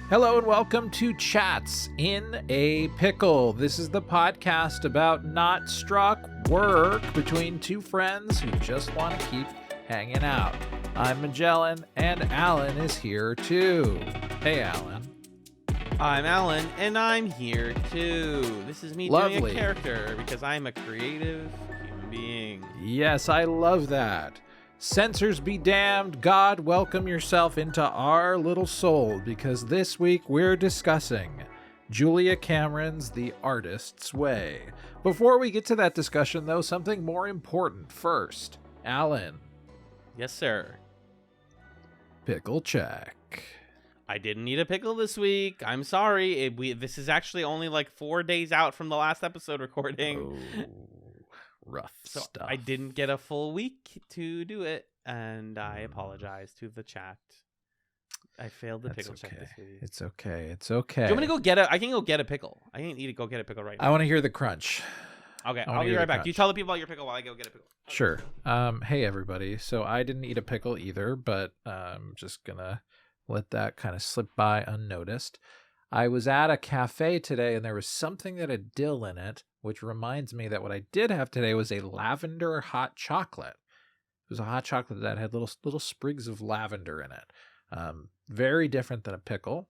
Hello and welcome to Chatz in a Pickle. This is the podcast about not struck work between two friends who just want to keep hanging out. I'm Magellan and Alan is here too. Hey Alan. I'm Alan and I'm here too. This is me doing a character because I'm a creative human being. Yes, I love that. Censors be damned, God, welcome yourself into our little soul, because this week we're discussing Julia Cameron's The Artist's Way. Before we get to that discussion, though, something more important first. Alan. Yes, sir. Pickle check. I didn't eat a pickle this week. I'm sorry. This is actually only like 4 days out from the last episode recording. Oh, rough stuff. I didn't get a full week to do it, and I apologize to the chat. I failed the pickle check this week. It's okay. It's okay. Do you want me to go get it? I can go get a pickle. I can eat it. Go get a pickle right now. I want to hear the crunch. Okay, I'll be right back. Do you tell the people about your pickle while I go get a pickle? Okay. Sure. Hey everybody. So I didn't eat a pickle either, but I'm just gonna let that kind of slip by unnoticed. I was at a cafe today and there was something that had dill in it, which reminds me that what I did have today was a lavender hot chocolate. It was a hot chocolate that had little sprigs of lavender in it. Very different than a pickle,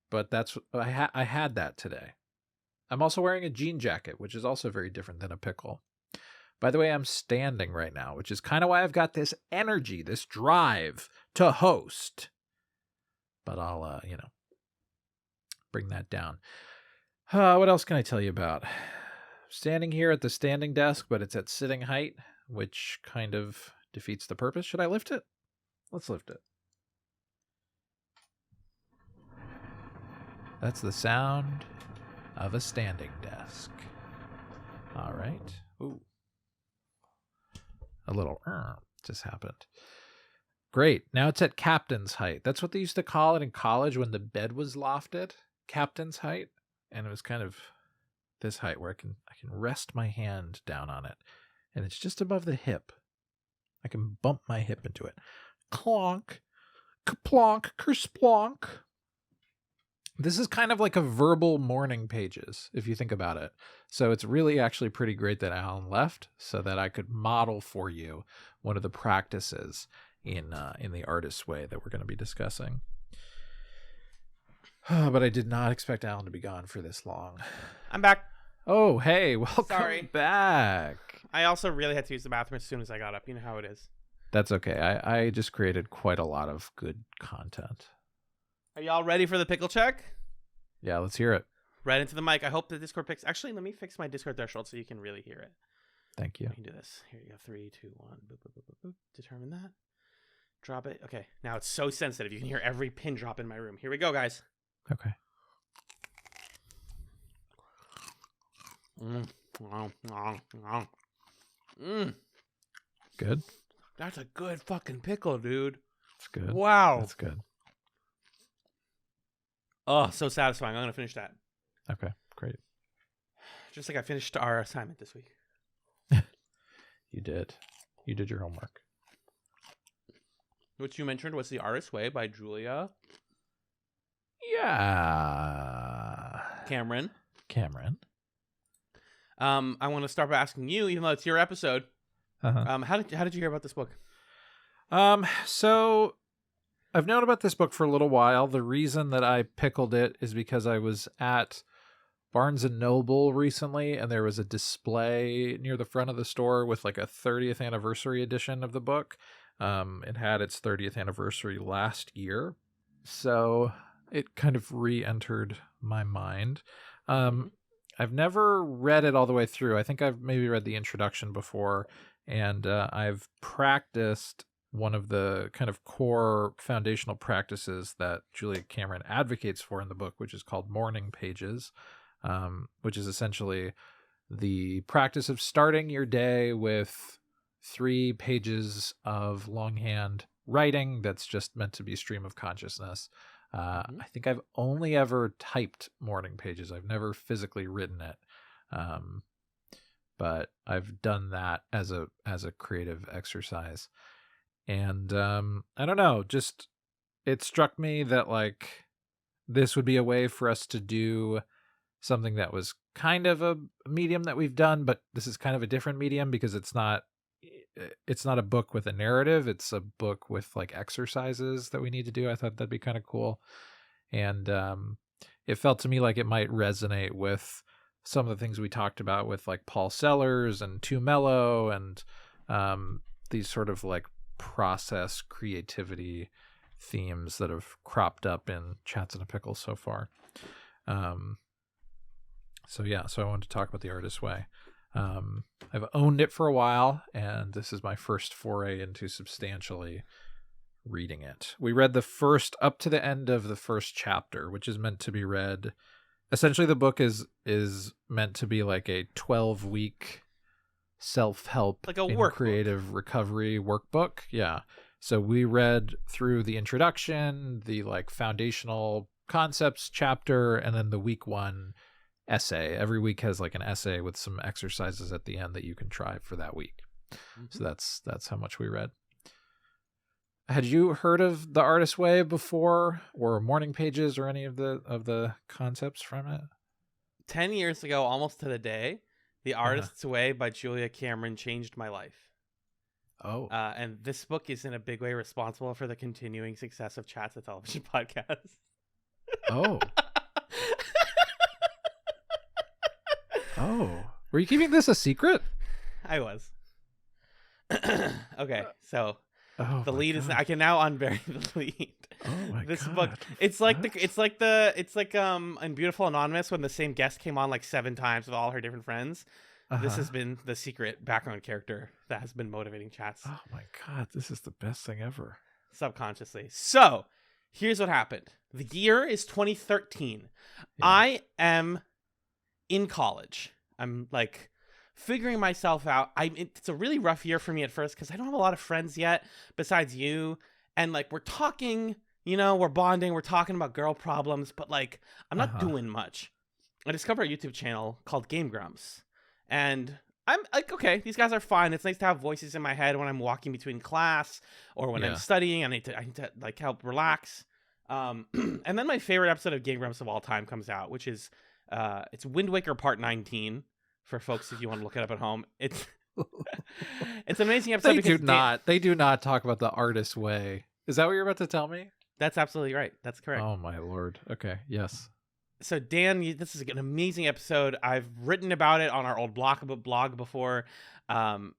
but that's I had that today. I'm also wearing a jean jacket, which is also very different than a pickle. By the way, I'm standing right now, which is kind of why I've got this energy, this drive to host. But I'll, bring that down. What else can I tell you about? Standing here at the standing desk, but it's at sitting height, which kind of defeats the purpose. Should I lift it? Let's lift it. That's the sound of a standing desk. All right. Ooh. A little just happened. Great. Now it's at captain's height. That's what they used to call it in college when the bed was lofted. Captain's height. And it was kind of this height where I can rest my hand down on it. And it's just above the hip. I can bump my hip into it. Clonk. Kaplonk. Kersplonk. This is kind of like a verbal morning pages, if you think about it. So it's really actually pretty great that Alan left so that I could model for you one of the practices in the Artist's Way that we're going to be discussing. But I did not expect Alan to be gone for this long. I'm back. Oh, hey, welcome back. I also really had to use the bathroom as soon as I got up. You know how it is. That's okay. I just created quite a lot of good content. Are y'all ready for the pickle check? Yeah, let's hear it. Right into the mic. I hope the Discord picks. Actually, let me fix my Discord threshold so you can really hear it. Thank you. We can do this. Here you go. 3, 2, 1. Boop, boop, boop, boop, boop. Determine that. Drop it. Okay. Now it's so sensitive. You can hear every pin drop in my room. Here we go, guys. Okay. Good. That's a good fucking pickle, dude. It's good. Wow. That's good. Oh, so satisfying. I'm going to finish that. Okay, great. Just like I finished our assignment this week. You did. You did your homework. Which you mentioned was The Artist's Way by Julia. Yeah. Cameron. I want to start by asking you, even though it's your episode, how did you hear about this book? So I've known about this book for a little while. The reason that I pickled it is because I was at Barnes & Noble recently, and there was a display near the front of the store with like a 30th anniversary edition of the book. It had its 30th anniversary last year, so it kind of re-entered my mind. I've never read it all the way through. I think I've maybe read the introduction before, and I've practiced one of the kind of core foundational practices that Julia Cameron advocates for in the book, which is called morning pages, which is essentially the practice of starting your day with 3 pages of longhand writing that's just meant to be stream of consciousness. I think I've only ever typed morning pages. I've never physically written it. But I've done that as a creative exercise. And I don't know, just it struck me that like this would be a way for us to do something that was kind of a medium that we've done, but this is kind of a different medium because it's not a book with a narrative. It's a book with like exercises that we need to do. I thought that'd be kind of cool. And it felt to me like it might resonate with some of the things we talked about with like Paul Sellers and Too Mellow and these sort of like process creativity themes that have cropped up in Chatz and a Pickle so far. So I wanted to talk about The Artist's Way. I've owned it for a while, and this is my first foray into substantially reading it. We read the first up to the end of the first chapter, which is meant to be read. Essentially, the book is meant to be like a 12-week self-help, like a in creative recovery workbook. Yeah. So we read through the introduction, the like foundational concepts chapter, and then the week 1 essay. Every week has like an essay with some exercises at the end that you can try for that week. Mm-hmm. So that's how much we read. Had you heard of The Artist's Way before, or Morning Pages, or any of the concepts from it? 10 years ago, almost to the day, The Artist's Way by Julia Cameron changed my life. Oh. And this book is in a big way responsible for the continuing success of Chatz, the television podcast. Oh. Oh. Were you keeping this a secret? I was. Okay, so the lead is I can now unbury the lead. Oh my this God. book. It's like in Beautiful Anonymous when the same guest came on like 7 times with all her different friends. This has been the secret background character that has been motivating Chatz. Oh my God, this is the best thing ever. Subconsciously. So, here's what happened. The year is 2013. Yeah. I am in college. I'm like figuring myself out. It's a really rough year for me at first because I don't have a lot of friends yet besides you. And like we're talking, we're bonding, we're talking about girl problems, but like I'm not doing much. I discovered a YouTube channel called Game Grumps. And I'm like, okay, these guys are fine. It's nice to have voices in my head when I'm walking between class or when I'm studying. I need to like help relax. And then my favorite episode of Game Grumps of all time comes out, which is it's Wind Waker Part 19 for folks if you want to look it up at home. It's an amazing episode. They do not talk about The Artist's Way. Is that what you're about to tell me? That's absolutely right. That's correct. Oh my Lord. Okay. Yes. So Dan, this is an amazing episode. I've written about it on our old blog before. Dan,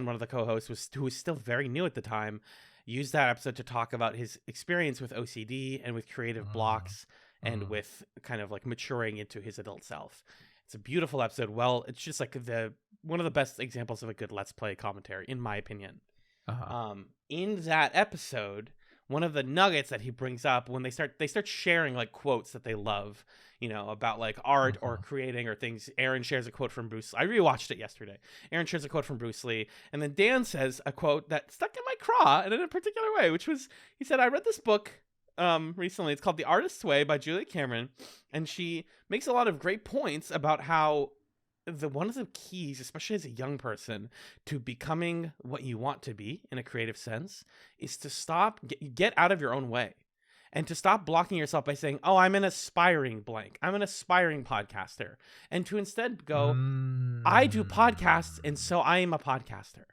one of the co-hosts, who was still very new at the time, used that episode to talk about his experience with OCD and with creative blocks and with kind of like maturing into his adult self. It's a beautiful episode. Well, it's just like one of the best examples of a good Let's Play commentary, in my opinion. In that episode, one of the nuggets that he brings up when they start sharing like quotes that they love, about like art or creating or things. Aaron shares a quote from Bruce Lee. I rewatched it yesterday. Aaron shares a quote from Bruce Lee, and then Dan says a quote that stuck in my craw and in a particular way, which was, he said, I read this book recently. It's called The Artist's Way by Julia Cameron, and she makes a lot of great points about how one of the keys, especially as a young person, to becoming what you want to be in a creative sense is to get out of your own way and to stop blocking yourself by saying, oh, I'm an aspiring blank. I'm an aspiring podcaster. And to instead go, I do podcasts, and so I am a podcaster.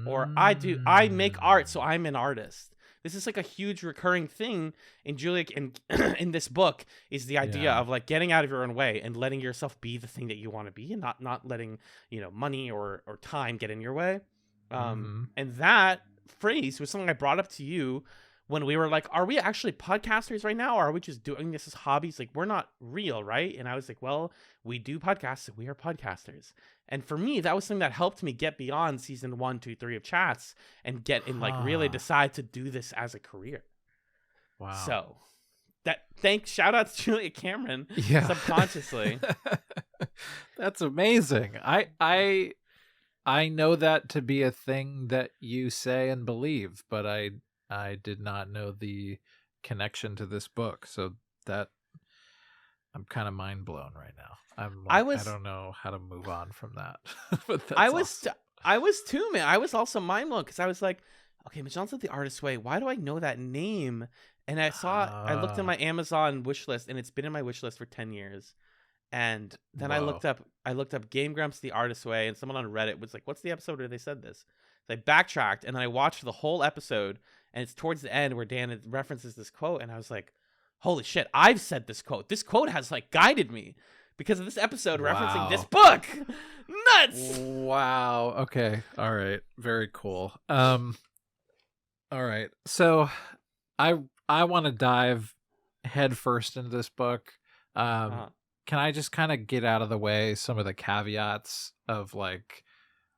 Or I make art, so I'm an artist. This is like a huge recurring thing in Julia in this book is the idea of like getting out of your own way and letting yourself be the thing that you want to be, and not letting, money or time get in your way. And that phrase was something I brought up to you when we were like, are we actually podcasters right now? Or are we just doing this as hobbies? Like, we're not real, right? And I was like, well, we do podcasts. We are podcasters. And for me, that was something that helped me get beyond season 1, 2, 3 of Chatz and get in like really decide to do this as a career. Wow. So shout out to Julia Cameron subconsciously. That's amazing. I know that to be a thing that you say and believe, but I did not know the connection to this book. So that I'm kind of mind blown right now. I don't know how to move on from that. But I was too, man. I was also mind blown because I was like, okay, Magellan said The Artist's Way. Why do I know that name? And I looked in my Amazon wish list, and it's been in my wish list for 10 years. And then Whoa. I looked up Game Grumps the Artist Way, and someone on Reddit was like, "What's the episode where they said this?" So I backtracked, and then I watched the whole episode, and it's towards the end where Dan references this quote, and I was like, "Holy shit! I've said this quote. This quote has like guided me because of this episode referencing this Wow. book. Nuts!" Wow. Okay. All right. Very cool. All right. So I want to dive headfirst into this book. Uh, Can I just kind of get out of the way some of the caveats of like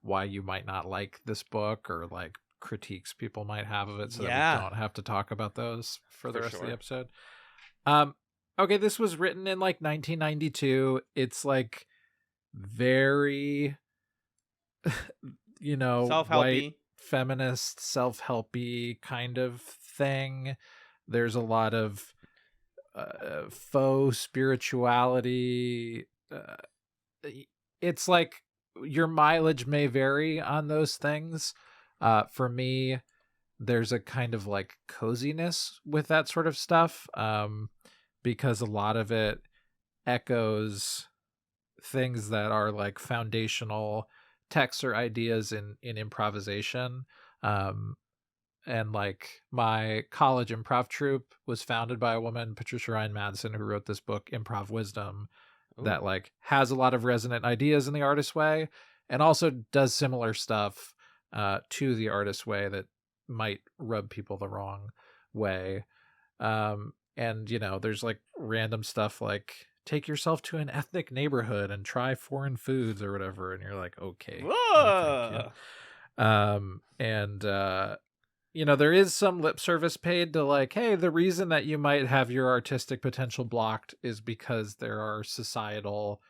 why you might not like this book or like critiques people might have of it so that we yeah, don't have to talk about those for the for rest of the sure. episode? Um okay, this was written in like 1992. It's like very white Self-helpy. feminist self-helpy kind of thing. There's a lot of faux spirituality. It's like your mileage may vary on those things. For me, there's a kind of like coziness with that sort of stuff, because a lot of it echoes things that are like foundational texts or ideas in improvisation. And like my college improv troupe was founded by a woman, Patricia Ryan Madsen, who wrote this book, Improv Wisdom, Ooh, that like has a lot of resonant ideas in the artist way and also does similar stuff to the artist way that might rub people the wrong way. And there's like random stuff like take yourself to an ethnic neighborhood and try foreign foods or whatever, and you're like, okay, no thank you. whoa, And there is some lip service paid to like, hey, the reason that you might have your artistic potential blocked is because there are societal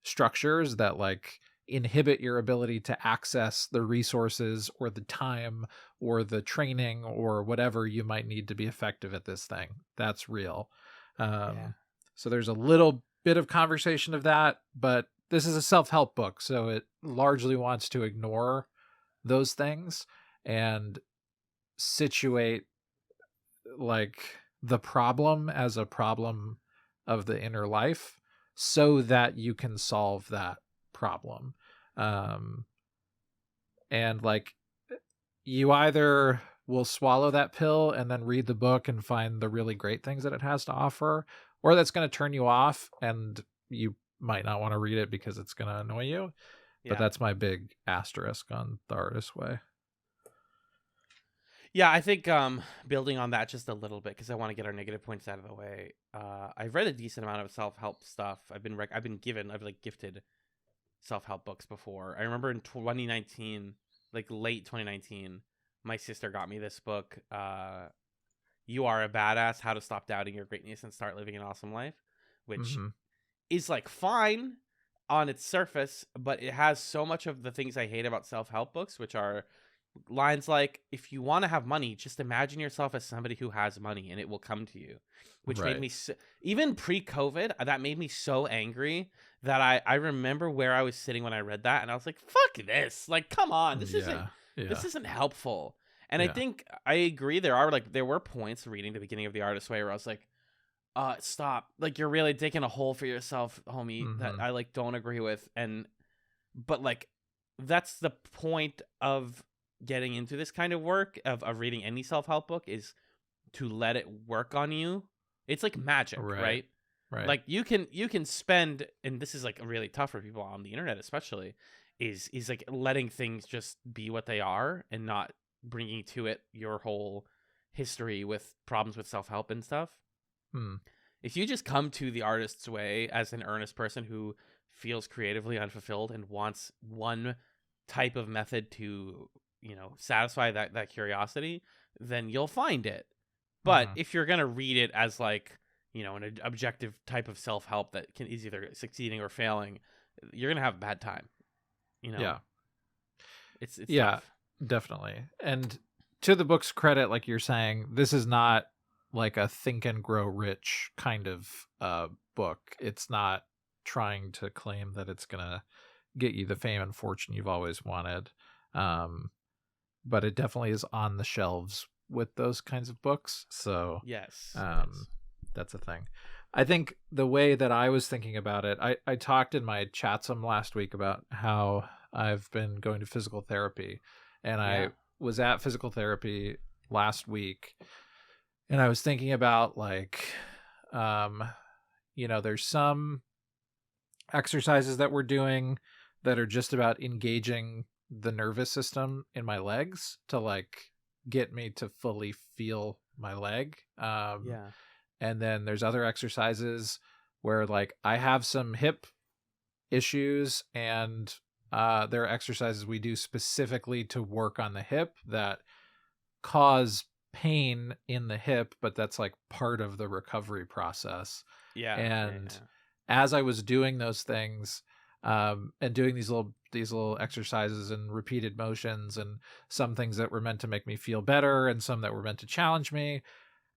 structures that like inhibit your ability to access the resources or the time or the training or whatever you might need to be effective at this thing. That's real. yeah, So there's a little bit of conversation of that, but this is a self-help book, so it largely wants to ignore those things and situate like the problem as a problem of the inner life so that you can solve that problem. um and like you either will swallow that pill and then read the book and find the really great things that it has to offer, or that's going to turn you off and you might not want to read it because it's going to annoy you. But yeah. that's my big asterisk on the artist way. Yeah, I think building on that just a little bit because I want to get our negative points out of the way. I've read a decent amount of self-help stuff. I've like gifted self-help books before. I remember in 2019, like late 2019, my sister got me this book, You Are a Badass: How to Stop Doubting Your Greatness and Start Living an Awesome Life, which Mm-hmm. is like fine on its surface, but it has so much of the things I hate about self-help books, which are lines like, if you want to have money, just imagine yourself as somebody who has money and it will come to you, which made Right. me even pre-COVID, that made me so angry that I remember where I was sitting when I read that, and I was like, fuck this, like, come on, Yeah. Yeah. this isn't helpful. And I Yeah. think I agree, there were points reading the beginning of The Artist's Way where I was like, stop, like, you're really digging a hole for yourself, homie, that Mm-hmm. I like don't agree with. But like, that's the point of getting into this kind of work, of reading any self-help book, is to let it work on you. It's like magic, Right. right? Right. Like, you can spend, and this is like really tough for people on the internet especially, is like letting things just be what they are and not bringing to it your whole history with problems with self-help and stuff. Hmm. If you just come to The Artist's Way as an earnest person who feels creatively unfulfilled and wants one type of method to, satisfy that curiosity, then you'll find it. But Mm-hmm. if you're going to read it as like, an objective type of self-help that is either succeeding or failing, you're going to have a bad time. Yeah. It's Yeah, tough. definitely. And to the book's credit, like you're saying, this is not like a think and grow rich kind of book. It's not trying to claim that it's gonna get you the fame and fortune you've always wanted. But it definitely is on the shelves with those kinds of books. So Yes. that's a thing. I think the way that I was thinking about it, I talked in my Chatsum last week about how I've been going to physical therapy, and I was at physical therapy last week, and I was thinking about like, there's some exercises that we're doing that are just about engaging the nervous system in my legs to like get me to fully feel my leg. And then there's other exercises where like I have some hip issues, and there are exercises we do specifically to work on the hip that cause pain in the hip, but that's like part of the recovery process. And as I was doing those things, and doing these little exercises and repeated motions, and some things that were meant to make me feel better and some that were meant to challenge me,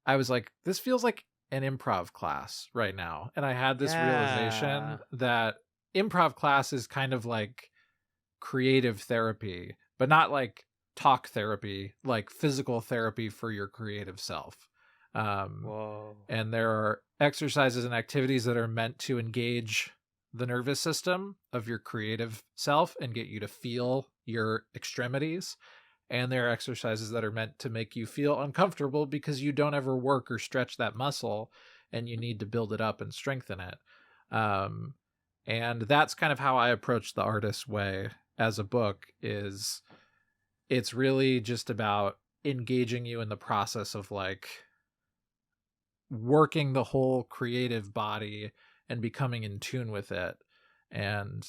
I was like, this feels like an improv class right now. And I had this realization that improv class is kind of like creative therapy, but not like talk therapy, like physical therapy for your creative self. And there are exercises and activities that are meant to engage the nervous system of your creative self and get you to feel your extremities. And there are exercises that are meant to make you feel uncomfortable because you don't ever work or stretch that muscle, and you need to build it up and strengthen it. And that's kind of how I approach The Artist's Way as a book. Is it's really just about engaging you in the process of like working the whole creative body and becoming in tune with it. And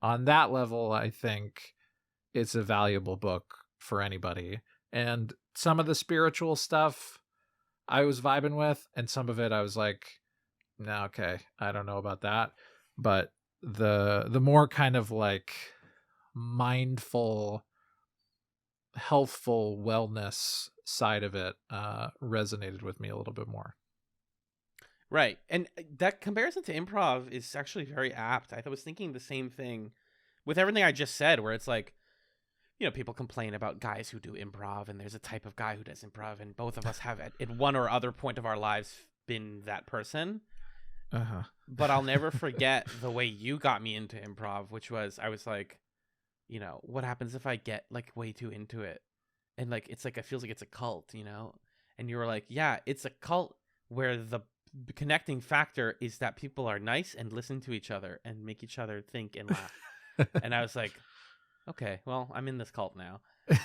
on that level, I think it's a valuable book for anybody. And some of the spiritual stuff I was vibing with, and some of it I was like, no, okay, I don't know about that. But the more kind of like mindful, healthful wellness side of it resonated with me a little bit more. Right. And that comparison to improv is actually very apt. I was thinking the same thing with everything I just said, where it's like, people complain about guys who do improv, and there's a type of guy who does improv, and both of us have at one or other point of our lives been that person. But I'll never forget the way you got me into improv, which was, I was like, what happens if I get like way too into it? And like, it's like, it feels like it's a cult, And you were like, yeah, it's a cult where the connecting factor is that people are nice and listen to each other and make each other think and laugh. And I was like, okay, well, I'm in this cult now.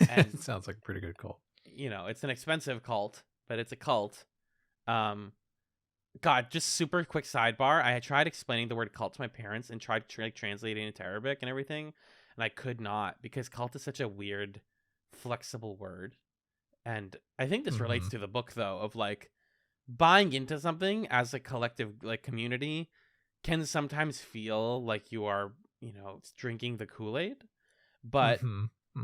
And it sounds like a pretty good cult. It's an expensive cult, but it's a cult. God, just super quick sidebar. I had tried explaining the word cult to my parents and tried translating it into Arabic and everything, and I could not, because cult is such a weird, flexible word. And I think this relates to the book, though, of like buying into something as a collective like community can sometimes feel like you are, drinking the Kool-Aid. But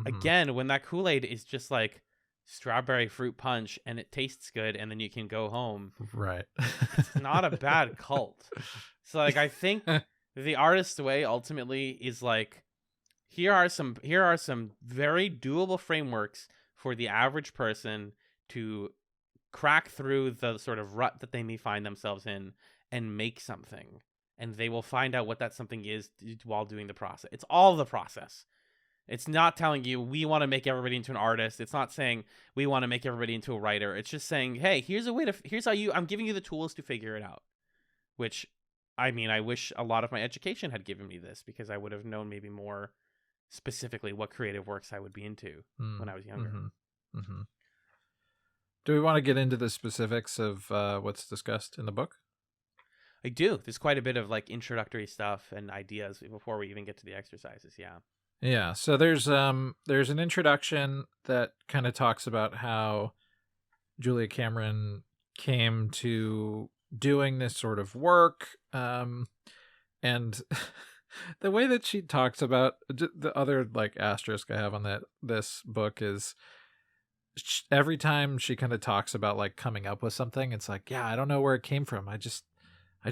again, when that Kool-Aid is just like strawberry fruit punch and it tastes good and then you can go home, right? It's not a bad cult. So like, I think The Artist's Way ultimately is like, here are some very doable frameworks for the average person to crack through the sort of rut that they may find themselves in and make something. And they will find out what that something is while doing the process. It's all the process. It's not telling you we want to make everybody into an artist. It's not saying we want to make everybody into a writer. It's just saying, hey, here's how I'm giving you the tools to figure it out. Which, I mean, I wish a lot of my education had given me this, because I would have known maybe more specifically what creative works I would be into when I was younger. Do we want to get into the specifics of what's discussed in the book? I do. There's quite a bit of like introductory stuff and ideas before we even get to the exercises. Yeah. So there's an introduction that kind of talks about how Julia Cameron came to doing this sort of work, and the way that she talks about the other like asterisk I have on this book is, every time she kind of talks about like coming up with something, it's like, yeah, I don't know where it came from. I just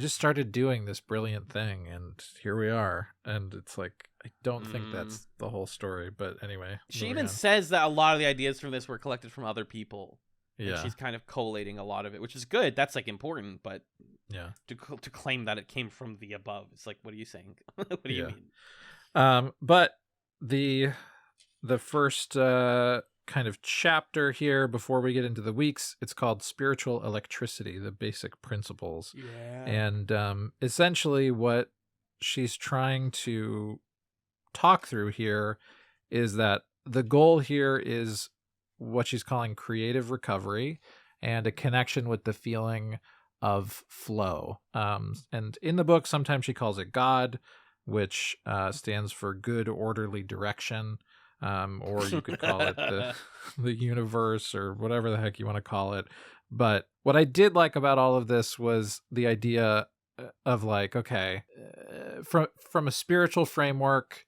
started doing this brilliant thing and here we are. And it's like, I don't think that's the whole story, but anyway. She even says that a lot of the ideas from this were collected from other people. and Yeah. she's kind of collating a lot of it, which is good. That's like important, but Yeah. to claim that it came from the above, it's like, what are you saying? What do you Yeah. mean? But the first kind of chapter here before we get into the weeks, it's called Spiritual Electricity, the Basic Principles. Yeah. And essentially what she's trying to talk through here is that the goal here is what she's calling creative recovery and a connection with the feeling of flow. And in the book, sometimes she calls it God, which stands for good, orderly direction. Or you could call it the universe or whatever the heck you want to call it. But what I did like about all of this was the idea of like, okay, from a spiritual framework,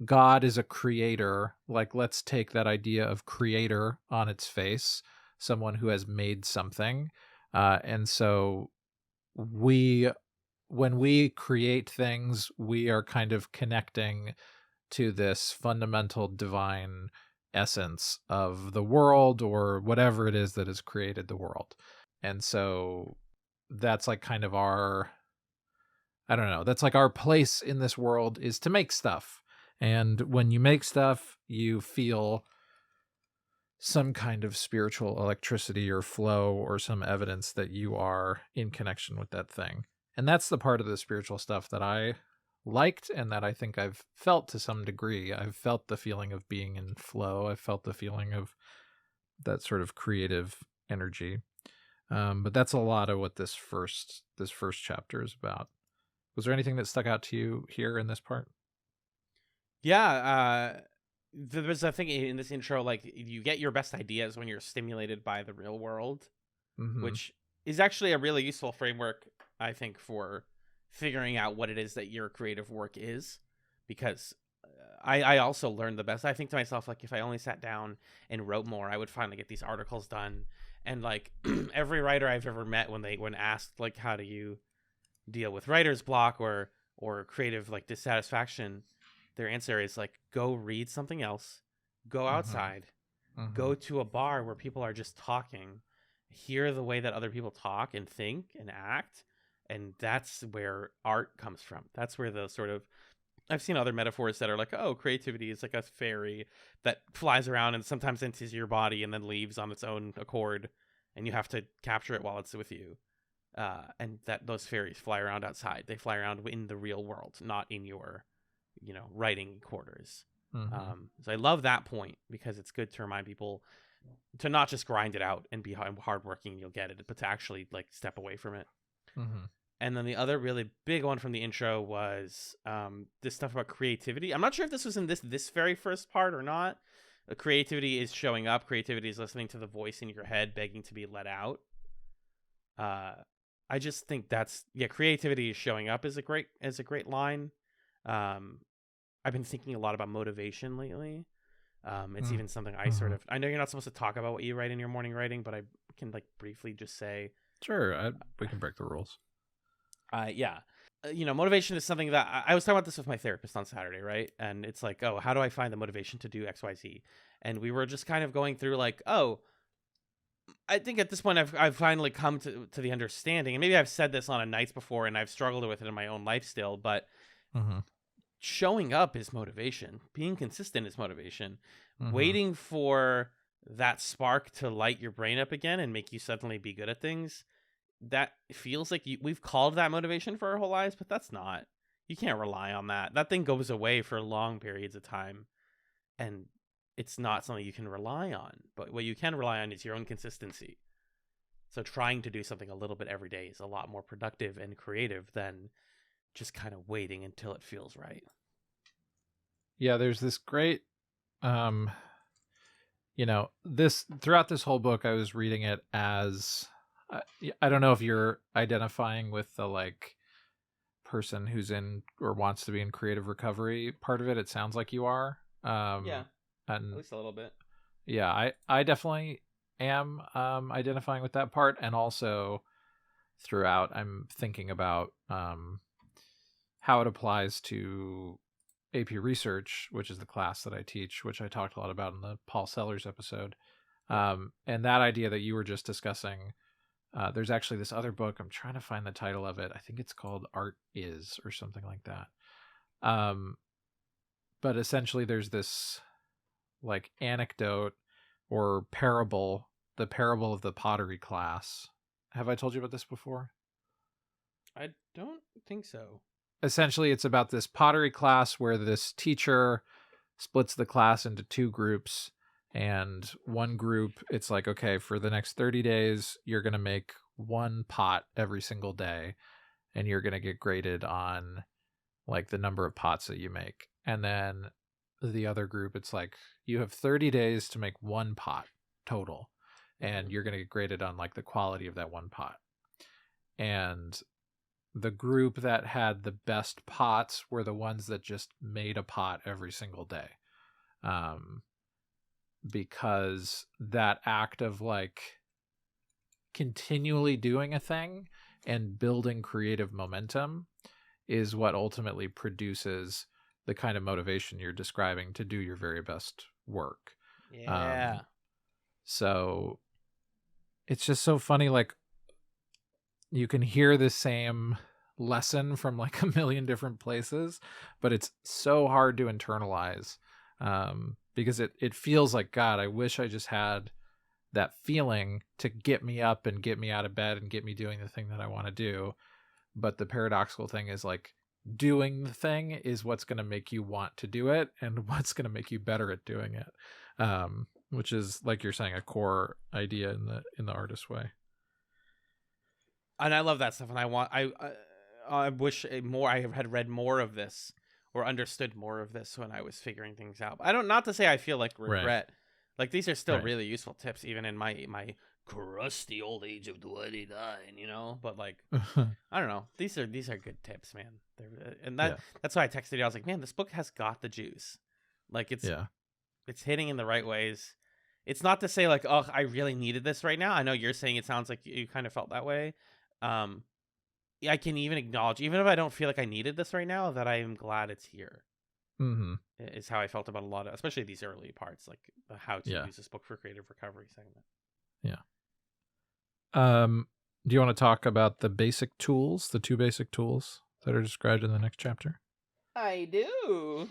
God is a creator. Like, let's take that idea of creator on its face, someone who has made something. And so when we create things, we are kind of connecting to this fundamental divine essence of the world or whatever it is that has created the world. And so that's like kind of our, I don't know, that's like our place in this world is to make stuff. And when you make stuff, you feel some kind of spiritual electricity or flow or some evidence that you are in connection with that thing. And that's the part of the spiritual stuff that I liked and that I think I've felt to some degree. I've felt the feeling of being in flow. I've felt the feeling of that sort of creative energy. But that's a lot of what this first chapter is about. Was there anything that stuck out to you here in this part? Yeah, there was a thing in this intro, like, you get your best ideas when you're stimulated by the real world, which is actually a really useful framework, I think, for figuring out what it is that your creative work is. Because I also learned the best. I think to myself, like, if I only sat down and wrote more, I would finally get these articles done. And like every writer I've ever met, when asked like, how do you deal with writer's block or creative like dissatisfaction, their answer is like, go read something else, go outside, go to a bar where people are just talking, hear the way that other people talk and think and act, and that's where art comes from. That's where the sort of, I've seen other metaphors that are like, oh, creativity is like a fairy that flies around and sometimes enters your body and then leaves on its own accord, and you have to capture it while it's with you. And that those fairies fly around outside. They fly around in the real world, not in your, writing quarters. So I love that point because it's good to remind people to not just grind it out and be hardworking and you'll get it, but to actually like step away from it. And then the other really big one from the intro was this stuff about creativity. I'm not sure if this was in this very first part or not. Creativity is showing up. Creativity is listening to the voice in your head begging to be let out. I just think creativity is showing up is a great line. I've been thinking a lot about motivation lately. It's even something I sort of, I know you're not supposed to talk about what you write in your morning writing, but I can like briefly just say, sure, we can break the rules. Motivation is something that I was talking about this with my therapist on Saturday, right? And it's like, oh, how do I find the motivation to do X, Y, Z? And we were just kind of going through like, oh, I think at this point I've finally come to the understanding, and maybe I've said this on a nights before and I've struggled with it in my own life still, but showing up is motivation. Being consistent is motivation. Waiting for that spark to light your brain up again and make you suddenly be good at things, that feels like we've called that motivation for our whole lives, but that's not. You can't rely on that. That thing goes away for long periods of time, and it's not something you can rely on. But what you can rely on is your own consistency. So trying to do something a little bit every day is a lot more productive and creative than just kind of waiting until it feels right. Yeah, there's this great this throughout this whole book I was reading it as I don't know if you're identifying with the like person who's in or wants to be in creative recovery part of it. It sounds like you are. And at least a little bit. Yeah, I definitely am identifying with that part, and also throughout I'm thinking about how it applies to AP Research, which is the class that I teach, which I talked a lot about in the Paul Sellers episode. And that idea that you were just discussing, there's actually this other book. I'm trying to find the title of it. I think it's called Art Is or something like that. But essentially there's this like anecdote or parable, the parable of the pottery class. Have I told you about this before? I don't think so. Essentially, it's about this pottery class where this teacher splits the class into two groups. And one group, it's like, okay, for the next 30 days, you're going to make one pot every single day. And you're going to get graded on like the number of pots that you make. And then the other group, it's like, you have 30 days to make one pot total. And you're going to get graded on like the quality of that one pot. And the group that had the best pots were the ones that just made a pot every single day. Because that act of like continually doing a thing and building creative momentum is what ultimately produces the kind of motivation you're describing to do your very best work. Yeah. So it's just so funny. Like, you can hear the same lesson from like a million different places, but it's so hard to internalize, because it feels like, God, I wish I just had that feeling to get me up and get me out of bed and get me doing the thing that I want to do. But the paradoxical thing is like, doing the thing is what's going to make you want to do it and what's going to make you better at doing it. Which is, like you're saying, a core idea in the artist way. And I love that stuff, and I wish I had read more of this or understood more of this when I was figuring things out. I don't, not to say I feel like regret. Right. Like, these are still Right. really useful tips, even in my crusty old age of 29, you know. But like, I don't know, these are good tips, man. That's why I texted you. I was like, man, this book has got the juice. Like, it's hitting in the right ways. It's not to say like, oh, I really needed this right now. I know you're saying it sounds like you kind of felt that way. I can even acknowledge, even if I don't feel like I needed this right now, that I am glad it's here. Mm-hmm. Is how I felt about a lot of, especially these early parts, like the how to use this book for creative recovery segment. Yeah. Do you want to talk about the basic tools, the two basic tools that are described in the next chapter? I do.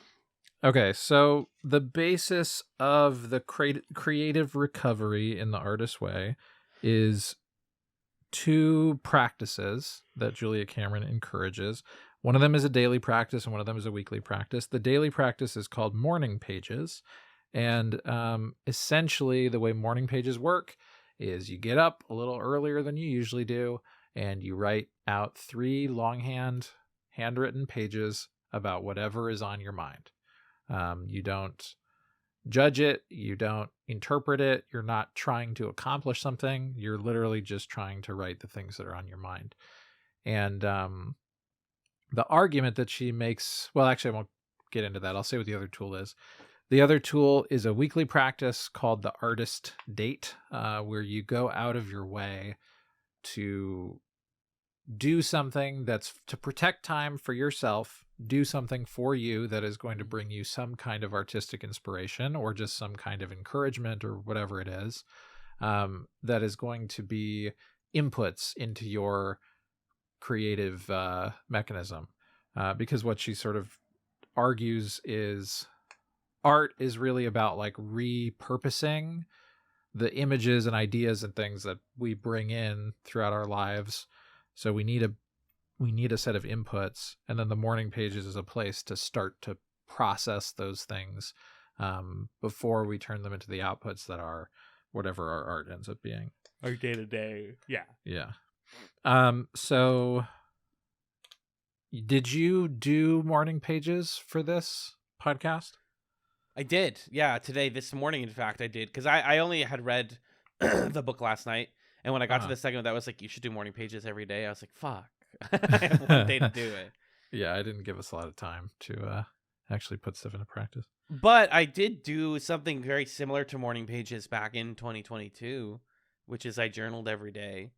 Okay, so the basis of the creative recovery in the artist way is two practices that Julia Cameron encourages. One of them is a daily practice and one of them is a weekly practice. The daily practice is called morning pages. And essentially the way morning pages work is you get up a little earlier than you usually do and you write out 3 longhand handwritten pages about whatever is on your mind. You don't judge it. You don't interpret it. You're not trying to accomplish something. You're literally just trying to write the things that are on your mind. And the argument that she makes, well, actually, I won't get into that. I'll say what the other tool is. The other tool is a weekly practice called the artist date, where you go out of your way to do something that's to protect time for yourself, do something for you that is going to bring you some kind of artistic inspiration or just some kind of encouragement or whatever it is, that is going to be inputs into your creative mechanism. Because what she sort of argues is art is really about like repurposing the images and ideas and things that we bring in throughout our lives. So we need a set of inputs, and then the morning pages is a place to start to process those things before we turn them into the outputs that are whatever our art ends up being. Our day to day. Yeah. Yeah. So did you do morning pages for this podcast? I did. Yeah. This morning, in fact, I did. Because I only had read the book last night. And when I got to the segment that was like, you should do morning pages every day, I was like, fuck. I have one day to do it. Yeah, I didn't give us a lot of time to actually put stuff into practice. But I did do something very similar to morning pages back in 2022, which is I journaled every day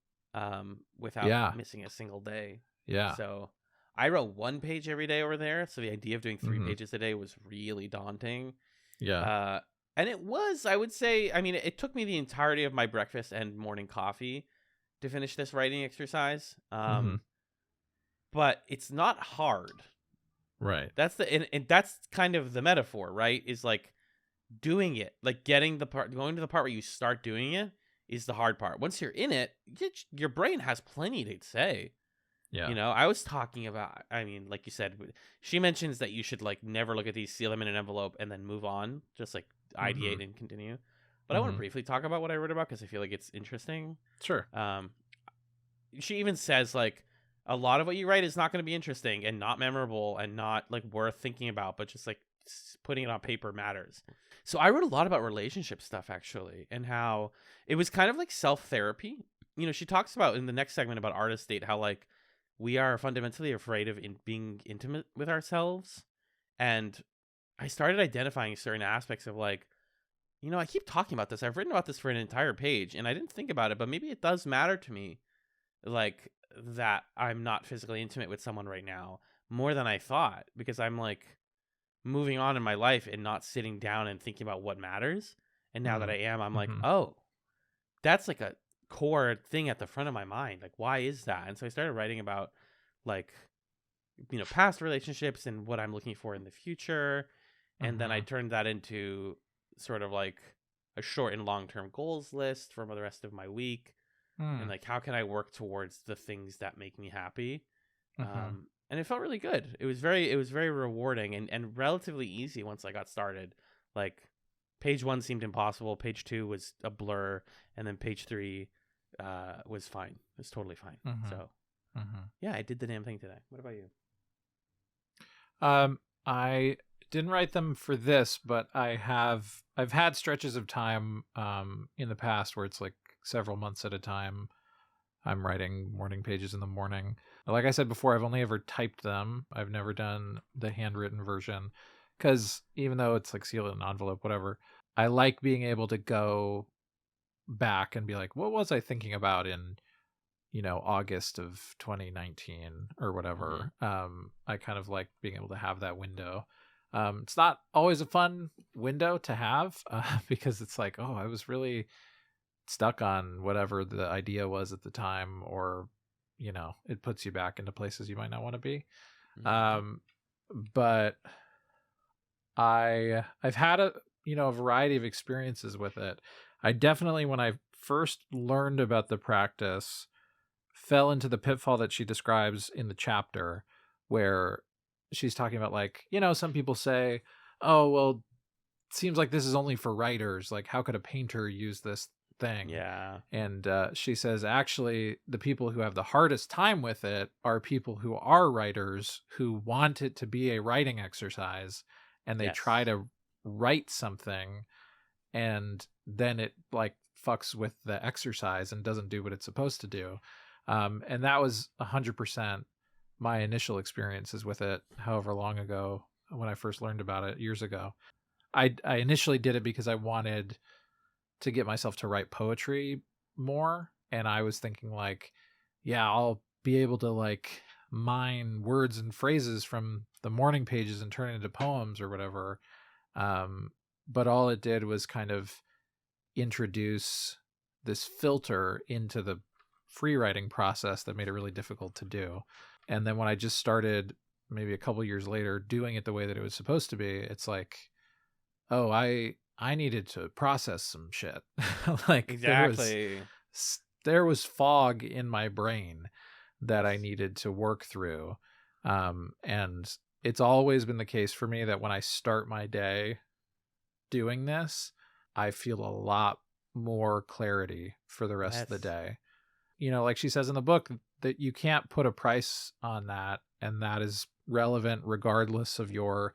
without missing a single day. Yeah. So I wrote 1 page every day over there. So the idea of doing 3 pages a day was really daunting. Yeah. And it was, I would say, I mean, it took me the entirety of my breakfast and morning coffee to finish this writing exercise. Mm-hmm. But it's not hard. Right. That's and that's kind of the metaphor, right? Is like doing it, like going to the part where you start doing it is the hard part. Once you're in it, your brain has plenty to say. Yeah. I was talking about, I mean, like you said, she mentions that you should like never look at these, seal them in an envelope, and then move on, just like ideate and continue. But I want to briefly talk about what I wrote about because I feel like it's interesting. Sure. She even says like a lot of what you write is not going to be interesting and not memorable and not like worth thinking about, but just like putting it on paper matters. So I wrote a lot about relationship stuff actually, and how it was kind of like self-therapy. She talks about in the next segment about artist date how like we are fundamentally afraid of being intimate with ourselves. And I started identifying certain aspects of like, I keep talking about this. I've written about this for an entire page and I didn't think about it, but maybe it does matter to me. Like that I'm not physically intimate with someone right now more than I thought, because I'm like moving on in my life and not sitting down and thinking about what matters. And now that I am, I'm like, oh, that's like a core thing at the front of my mind. Like, why is that? And so I started writing about like, past relationships and what I'm looking for in the future. And then I turned that into sort of like a short and long-term goals list for the rest of my week. And like, how can I work towards the things that make me happy? And it felt really good. It was very rewarding and relatively easy once I got started. Like page 1 seemed impossible. Page 2 was a blur. And then page 3 was fine. It was totally fine. So yeah, I did the damn thing today. What about you? I didn't write them for this, but I've had stretches of time in the past where it's like several months at a time I'm writing morning pages in the morning. Like I said before, I've only ever typed them. I've never done the handwritten version because even though it's like sealed in an envelope, whatever, I like being able to go back and be like, what was I thinking about in August of 2019 or whatever. I kind of like being able to have that window. It's not always a fun window to have because it's like, oh, I was really stuck on whatever the idea was at the time, or it puts you back into places you might not want to be. But I've had a variety of experiences with it. I definitely, when I first learned about the practice, fell into the pitfall that she describes in the chapter where she's talking about like, some people say, oh, well, it seems like this is only for writers. Like, how could a painter use this thing? Yeah. And she says, actually, the people who have the hardest time with it are people who are writers who want it to be a writing exercise, and they try to write something and then it like fucks with the exercise and doesn't do what it's supposed to do. And that was 100% my initial experiences with it, however long ago, when I first learned about it years ago. I initially did it because I wanted to get myself to write poetry more. And I was thinking like, yeah, I'll be able to like mine words and phrases from the morning pages and turn it into poems or whatever. But all it did was kind of introduce this filter into the free writing process that made it really difficult to do. And then when I just started maybe a couple years later doing it the way that it was supposed to be, it's like, oh, I needed to process some shit. Like exactly. There was fog in my brain that I needed to work through. And it's always been the case for me that when I start my day doing this, I feel a lot more clarity for the rest of the day. Like she says in the book, that you can't put a price on that, and that is relevant regardless of your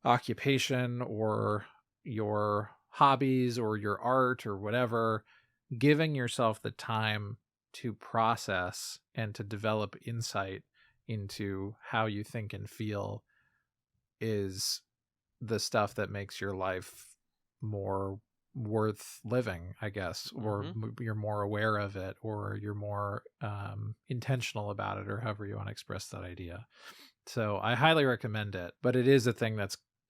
occupation or your hobbies or your art or whatever. Giving yourself the time to process and to develop insight into how you think and feel is the stuff that makes your life more worth living, I guess, or you're more aware of it, or you're more intentional about it, or however you want to express that idea. So I highly recommend it, but it is a thing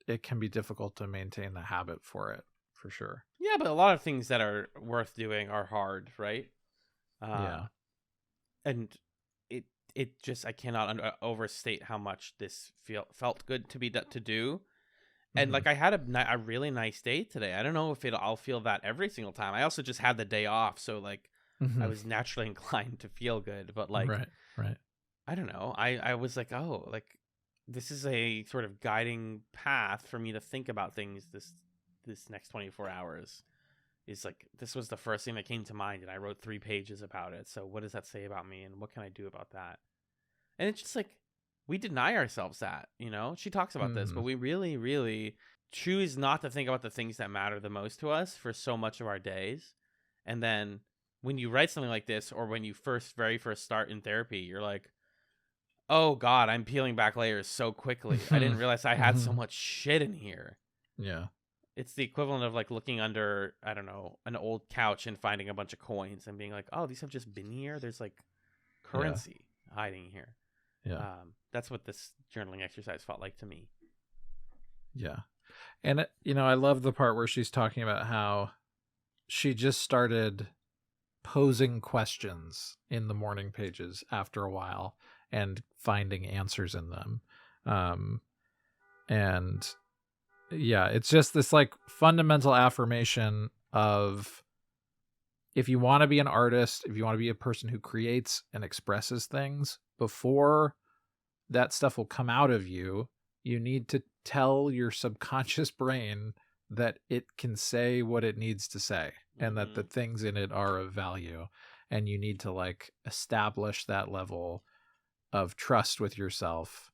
it can be difficult to maintain the habit for it. for sure. Yeah, but a lot of things that are worth doing are hard, right? Yeah. And it just, I cannot overstate how much this felt good to be to do. And like, I had a really nice day today. I don't know if I'll feel that every single time. I also just had the day off, so like I was naturally inclined to feel good. But like, right. I don't know. I was like, oh, like this is a sort of guiding path for me to think about things this next 24 hours. Is like, this was the first thing that came to mind, and I wrote 3 pages about it. So what does that say about me, and what can I do about that? And it's just like, we deny ourselves that, she talks about this, but we really, really choose not to think about the things that matter the most to us for so much of our days. And then when you write something like this, or when you very first start in therapy, you're like, oh God, I'm peeling back layers so quickly. I didn't realize I had so much shit in here. Yeah. It's the equivalent of like looking under, I don't know, an old couch and finding a bunch of coins and being like, oh, these have just been here. There's like currency hiding here. Yeah. That's what this journaling exercise felt like to me. Yeah. And, I love the part where she's talking about how she just started posing questions in the morning pages after a while and finding answers in them. And yeah, it's just this like fundamental affirmation of, if you want to be an artist, if you want to be a person who creates and expresses things, before that stuff will come out of you, you need to tell your subconscious brain that it can say what it needs to say, and that the things in it are of value. And you need to like establish that level of trust with yourself,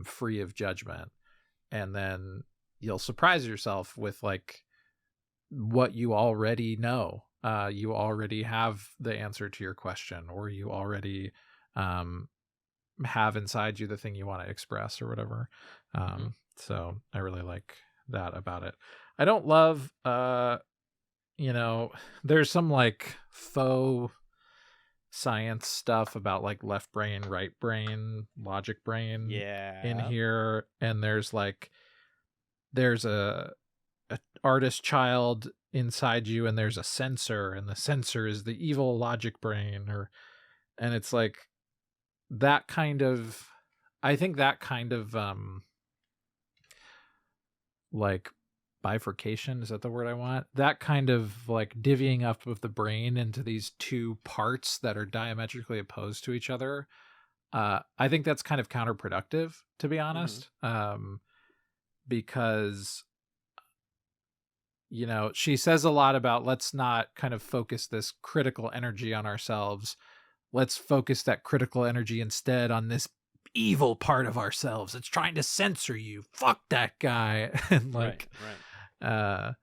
free of judgment. And then you'll surprise yourself with like what you already know. You already have the answer to your question, or you already have inside you the thing you want to express or whatever. So I really like that about it. I don't love, there's some like faux science stuff about like left brain, right brain, logic brain in here. And there's a artist child inside you, and there's a sensor, and the sensor is the evil logic brain, and it's like that kind of, I think that kind of like bifurcation, is that the word I want? That kind of like divvying up of the brain into these two parts that are diametrically opposed to each other. I think that's kind of counterproductive, to be honest. Because she says a lot about, let's not kind of focus this critical energy on ourselves. Let's focus that critical energy instead on this evil part of ourselves. It's trying to censor you. Fuck that guy. And like, I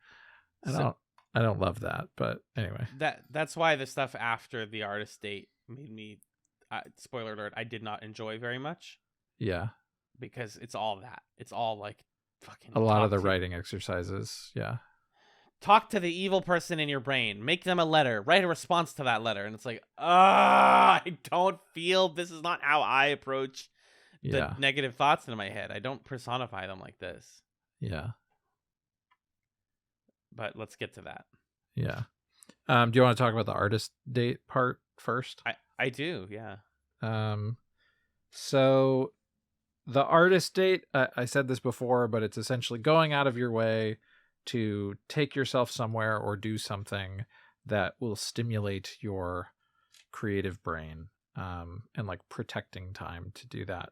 don't love that, but anyway. That's why the stuff after the artist date made me, spoiler alert, I did not enjoy very much. Yeah. Because it's all that. It's all like fucking a lot of the writing exercises. Yeah. Talk to the evil person in your brain. Make them a letter. Write a response to that letter. And it's like, I don't feel, this is not how I approach the negative thoughts in my head. I don't personify them like this. Yeah. But let's get to that. Yeah. Do you want to talk about the artist date part first? I do, yeah. So the artist date, I said this before, but it's essentially going out of your way to take yourself somewhere or do something that will stimulate your creative brain, and like protecting time to do that.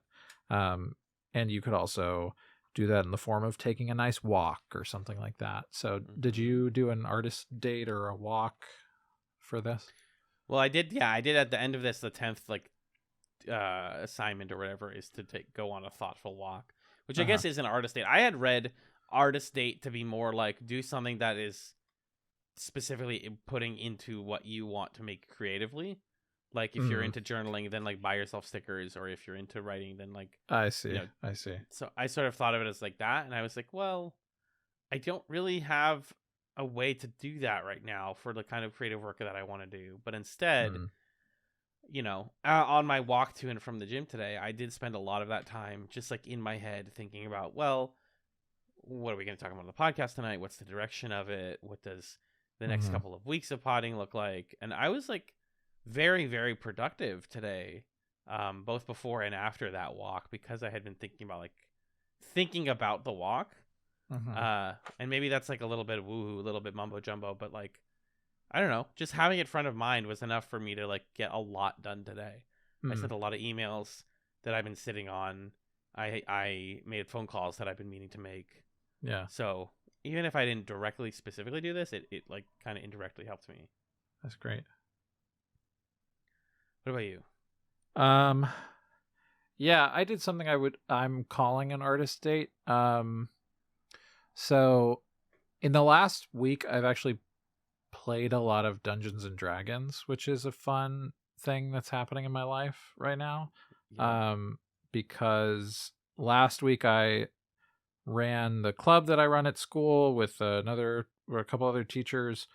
And you could also do that in the form of taking a nice walk or something like that. So did you do an artist date or a walk for this? Well, I did. Yeah, I did at the end of this, the 10th, like, assignment or whatever is to go on a thoughtful walk, which I guess is an artist date. I had read artist date to be more like do something that is specifically putting into what you want to make creatively. Like if you're into journaling, then like buy yourself stickers, or if you're into writing, then like I see. So I sort of thought of it as like that, and I was like, well, I don't really have a way to do that right now for the kind of creative work that I want to do. But instead, on my walk to and from the gym today, I did spend a lot of that time just like in my head thinking about, well, what are we going to talk about on the podcast tonight? What's the direction of it? What does the next Mhm. couple of weeks of potting look like? And I was like very, very productive today, both before and after that walk, because I had been thinking about the walk. Mhm. And maybe that's like a little bit woohoo, a little bit mumbo jumbo, but like, I don't know, just having it front of mind was enough for me to like get a lot done today. I Mm. sent a lot of emails that I've been sitting on. I made phone calls that I've been meaning to make. Yeah, So even if I didn't directly specifically do this, it like kind of indirectly helped me. that's great. What about you? Yeah, I did something I'm calling an artist date. So in the last week, I've actually played a lot of Dungeons and Dragons, which is a fun thing that's happening in my life right now. Yeah. Because last week I ran the club that I run at school with a couple other teachers,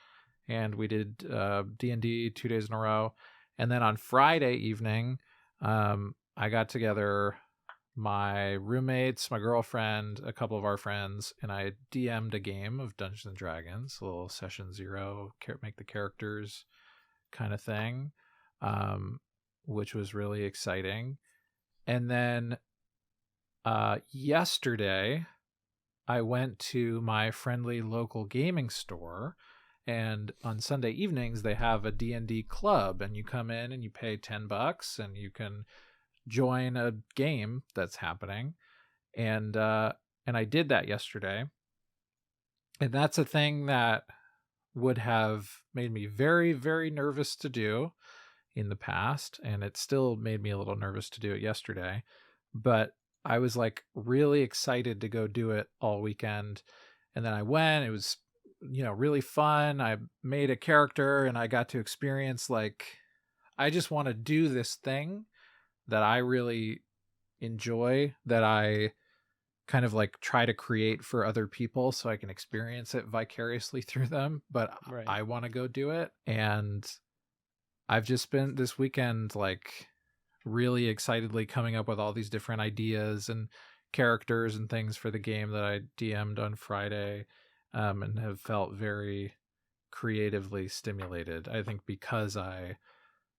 and we did D&D 2 days in a row. And then on Friday evening, I got together my roommates, my girlfriend, a couple of our friends, and I DM'd a game of Dungeons and Dragons, a little session 0, make the characters kind of thing, which was really exciting. And then yesterday, I went to my friendly local gaming store, and on Sunday evenings they have a D&D club, and you come in and you pay $10 and you can join a game that's happening. And I did that yesterday. And that's a thing that would have made me very, very nervous to do in the past, and it still made me a little nervous to do it yesterday. But I was like really excited to go do it all weekend. And then I went. It was, really fun. I made a character and I got to experience, like, I just want to do this thing that I really enjoy, that I kind of like try to create for other people so I can experience it vicariously through them, but Right. I want to go do it. And I've just been this weekend like really excitedly coming up with all these different ideas and characters and things for the game that I DM'd on Friday, and have felt very creatively stimulated. I think because I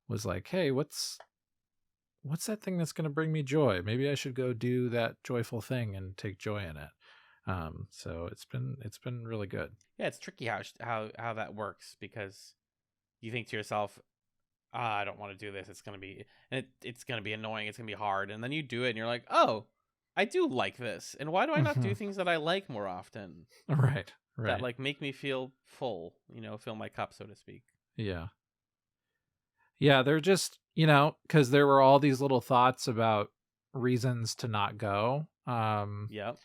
was like, hey, what's that thing that's going to bring me joy? Maybe I should go do that joyful thing and take joy in it. So it's been really good. Yeah, it's tricky how that works, because you think to yourself, I don't want to do this. It's gonna be it's gonna be annoying. It's gonna be hard, and then you do it, and you're like, oh, I do like this, and why do I not do things that I like more often? Right. That like make me feel full, fill my cup, so to speak. Yeah. Yeah, they're just, because there were all these little thoughts about reasons to not go. Yep.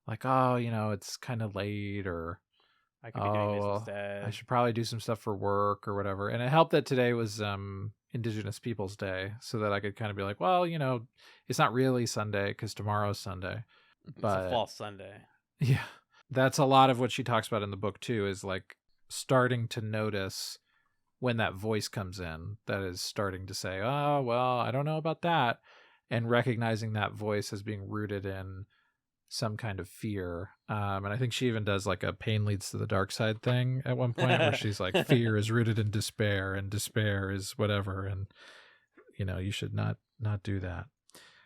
Like, oh, it's kind of late, or I could be doing this well, instead. I should probably do some stuff for work or whatever. And it helped that today was Indigenous Peoples Day, so that I could kind of be like, well, it's not really Sunday because tomorrow's Sunday. But it's a false Sunday. Yeah. That's a lot of what she talks about in the book too, is like starting to notice when that voice comes in that is starting to say, oh, well, I don't know about that. And recognizing that voice as being rooted in some kind of fear. And I think she even does like a pain leads to the dark side thing at one point, where she's like, fear is rooted in despair, and despair is whatever. And, you should not do that.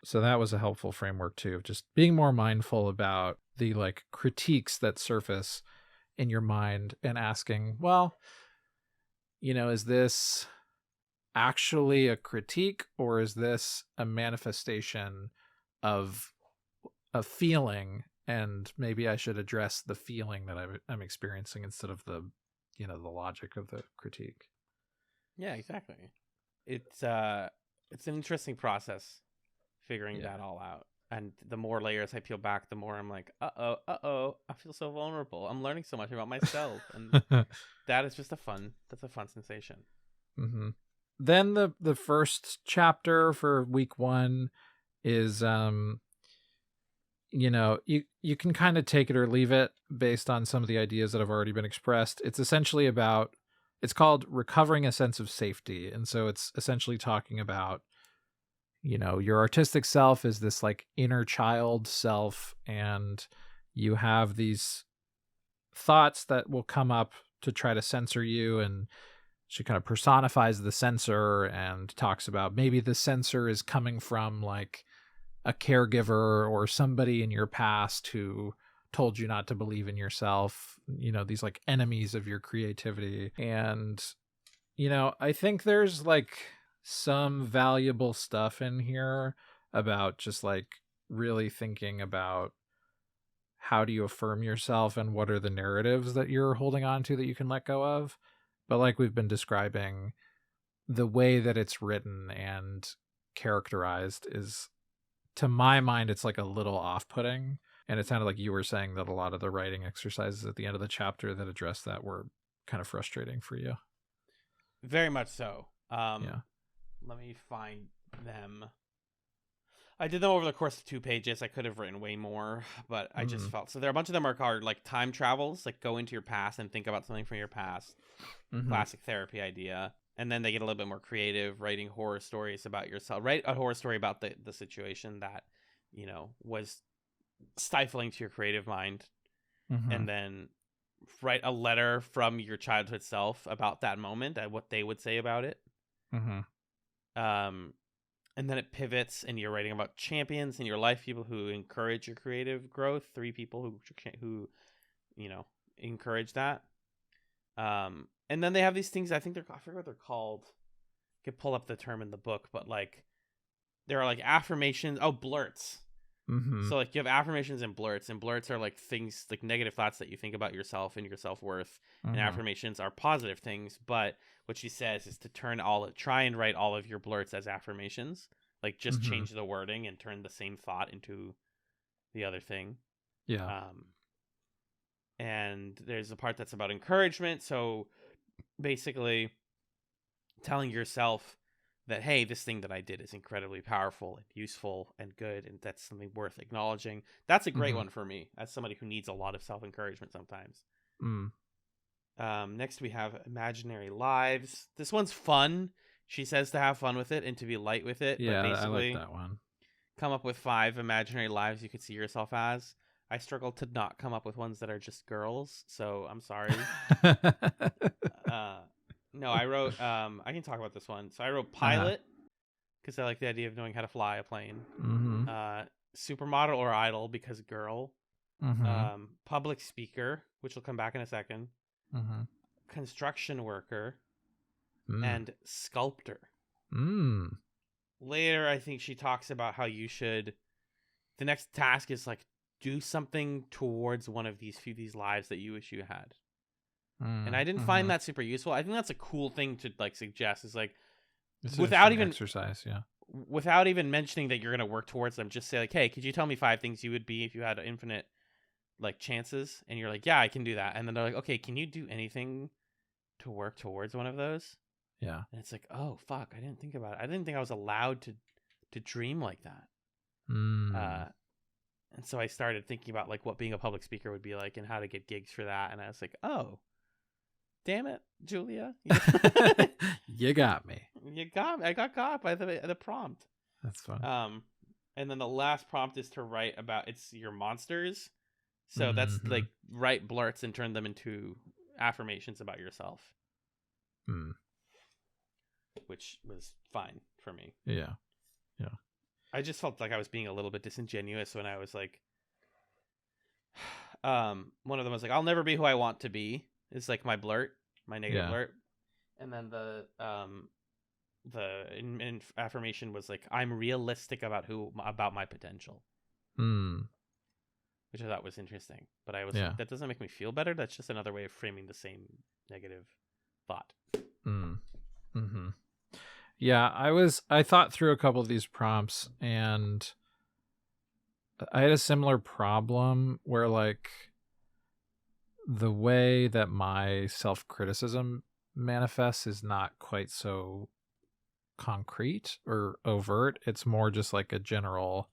So that was a helpful framework too, of just being more mindful about the like critiques that surface in your mind, and asking, well, is this actually a critique, or is this a manifestation of a feeling, and maybe I should address the feeling that I'm experiencing instead of the logic of the critique. Yeah, exactly. It's an interesting process figuring that all out. And the more layers I peel back, the more I'm like, uh-oh, I feel so vulnerable. I'm learning so much about myself. And that's a fun sensation. Mm-hmm. Then the first chapter for week 1 is, you can kind of take it or leave it based on some of the ideas that have already been expressed. It's essentially it's called Recovering a Sense of Safety. And so it's essentially talking about, your artistic self is this like inner child self, and you have these thoughts that will come up to try to censor you, and she kind of personifies the censor and talks about maybe the censor is coming from like a caregiver or somebody in your past who told you not to believe in yourself, these like enemies of your creativity. And I think there's like some valuable stuff in here about just like really thinking about how do you affirm yourself and what are the narratives that you're holding on to that you can let go of. But like we've been describing, the way that it's written and characterized is, to my mind, it's like a little off-putting. And it sounded like you were saying that a lot of the writing exercises at the end of the chapter that address that were kind of frustrating for you. Very much so. Yeah. Let me find them. I did them over the course of 2 pages. I could have written way more, but I just felt so. There are a bunch of them are called like time travels, like go into your past and think about something from your past. Classic therapy idea. And then they get a little bit more creative, writing horror stories about yourself. Write a horror story about the situation that, was stifling to your creative mind. And then write a letter from your childhood self about that moment and what they would say about it. And then it pivots, and you're writing about champions in your life, people who encourage your creative growth. 3 people who encourage that. And then they have these things. I forget what they're called. I could pull up the term in the book, but like there are like affirmations. Oh, blurts. So like you have affirmations and blurts are like things like negative thoughts that you think about yourself and your self-worth. And affirmations are positive things, but what she says is to try and write all of your blurts as affirmations, like just change the wording and turn the same thought into the other thing. Yeah. And there's a part that's about encouragement. So basically telling yourself that, hey, this thing that I did is incredibly powerful and useful and good, and that's something worth acknowledging. That's a great one for me as somebody who needs a lot of self-encouragement sometimes. Next we have imaginary lives. This one's fun. She says to have fun with it and to be light with it. Yeah, but basically, I like that one. Come up with 5 imaginary lives you could see yourself as. I struggle to not come up with ones that are just girls, so I'm sorry. No, I wrote, I can talk about this one. So I wrote pilot, because I like the idea of knowing how to fly a plane. Supermodel or idol, because girl. Public speaker, which will come back in a second. Construction worker. And sculptor. Later, I think she talks about how the next task is like, do something towards one of these lives that you wish you had. And I didn't find that super useful. I think that's a cool thing to like suggest, is like, without even exercise, without even mentioning that you're going to work towards them, just say like, hey, could you tell me 5 things you would be if you had infinite like chances? And you're like, yeah, I can do that. And then they're like, okay, can you do anything to work towards one of those? Yeah. And it's like, oh fuck, I didn't think about it. I didn't think I was allowed to dream like that. And so I started thinking about like what being a public speaker would be like and how to get gigs for that. And I was like, oh, damn it, Julia. You got me. You got me. I got caught by the prompt. That's fun. And then the last prompt is to write about your monsters. So that's like write blurts and turn them into affirmations about yourself. Which was fine for me. Yeah. I just felt like I was being a little bit disingenuous when I was like, one of them was like, I'll never be who I want to be. It's like my blurt, my negative blurt. And then the affirmation was like, I'm realistic about my potential. Which I thought was interesting. But I was like, that doesn't make me feel better. That's just another way of framing the same negative thought. Yeah, I thought through a couple of these prompts, and I had a similar problem where like the way that my self-criticism manifests is not quite so concrete or overt. It's more just like a general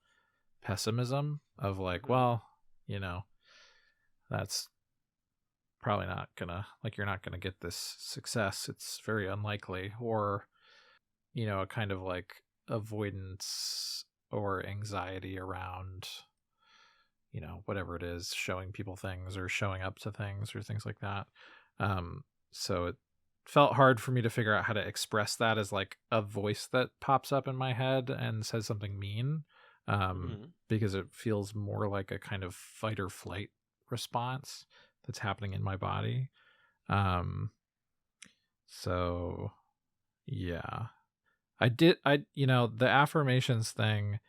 pessimism of like, well, that's probably not gonna, like, you're not gonna get this success. It's very unlikely. Or, a kind of like avoidance or anxiety around, whatever it is, showing people things or showing up to things or things like that. So it felt hard for me to figure out how to express that as like a voice that pops up in my head and says something mean, because it feels more like a kind of fight or flight response that's happening in my body. So yeah, the affirmations thing,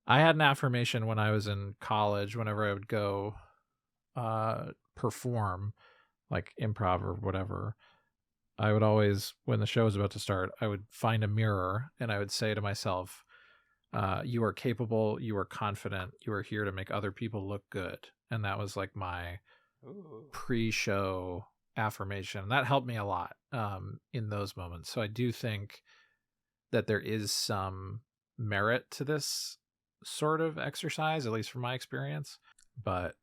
I had an affirmation when I was in college. Whenever I would go perform like improv or whatever, I would always, when the show was about to start, I would find a mirror and I would say to myself, you are capable, you are confident, you are here to make other people look good. And that was like my pre-show affirmation. That helped me a lot in those moments. So I do think that there is some merit to this sort of exercise, at least from my experience, but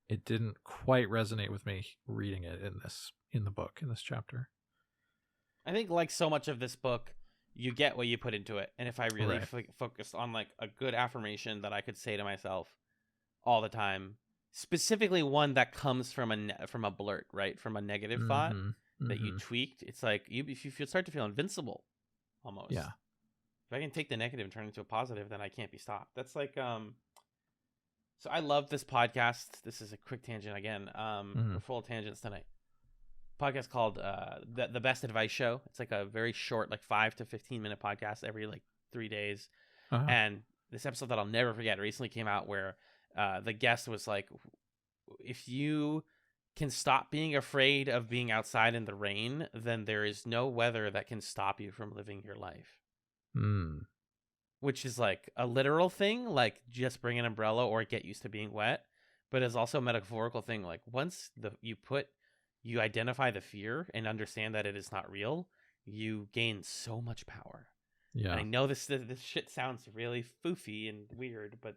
it didn't quite resonate with me reading it in the book, in this chapter. I think like so much of this book, you get what you put into it. And if I really focused on like a good affirmation that I could say to myself all the time, specifically one that comes from a blurt, right? From a negative thought that you tweaked. It's like if you start to feel invincible almost. Yeah. If I can take the negative and turn it into a positive, then I can't be stopped. That's like so I love this podcast. This is a quick tangent again. We're full of tangents tonight. Podcast called the Best Advice Show. It's like a very short, like 5 to 15 minute podcast every like 3 days. And this episode that I'll never forget recently came out where the guest was like, if you can stop being afraid of being outside in the rain, then there is no weather that can stop you from living your life. Which is like a literal thing, like just bring an umbrella or get used to being wet, but it's also a metaphorical thing. Like once you identify the fear and understand that it is not real, you gain so much power. Yeah. And I know this shit sounds really foofy and weird, but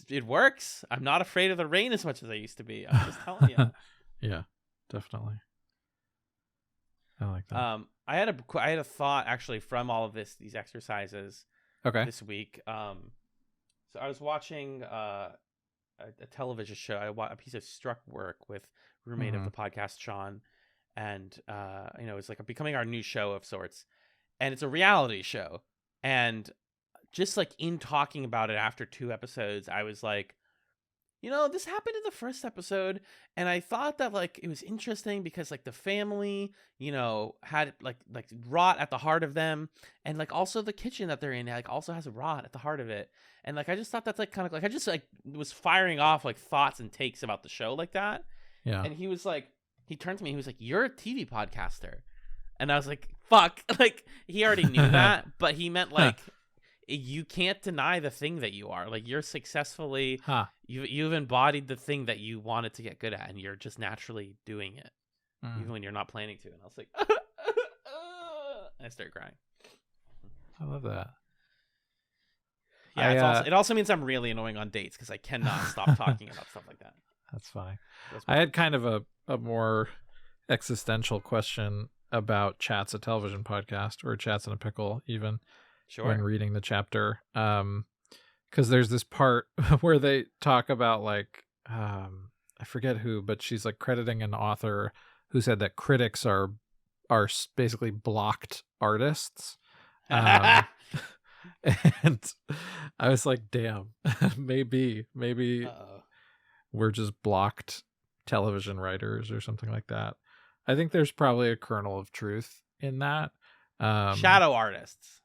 it works. I'm not afraid of the rain as much as I used to be. I'm just telling you. Yeah, definitely. I like that. I had a thought actually from all of these exercises this week. So I was watching a television show. I watched a piece of Struck Work with roommate of the podcast, Sean, and it's like becoming our new show of sorts, and it's a reality show. And just like in talking about it after 2 episodes, I was like, this happened in the first episode, and I thought that like it was interesting because like the family, had like rot at the heart of them, and like also the kitchen that they're in like also has a rot at the heart of it, and like I just thought that's like kind of like I just like was firing off like thoughts and takes about the show like that. Yeah. And he was like, he turned to me, he was like, "You're a TV podcaster," and I was like, "Fuck!" Like he already knew that, but he meant like. You can't deny the thing that you are. Like you're successfully, you've embodied the thing that you wanted to get good at, and you're just naturally doing it, even when you're not planning to. And I was like, and I started crying. I love that. Yeah, it also means I'm really annoying on dates because I cannot stop talking about stuff like that. That's funny. I had kind of a more existential question about Chatz, a television podcast, or Chatz and a Pickle, even. Sure. When reading the chapter, because there's this part where they talk about like I forget who, but she's like crediting an author who said that critics are basically blocked artists, and I was like, damn, maybe we're just blocked television writers or something like that. I think there's probably a kernel of truth in that. Shadow artists.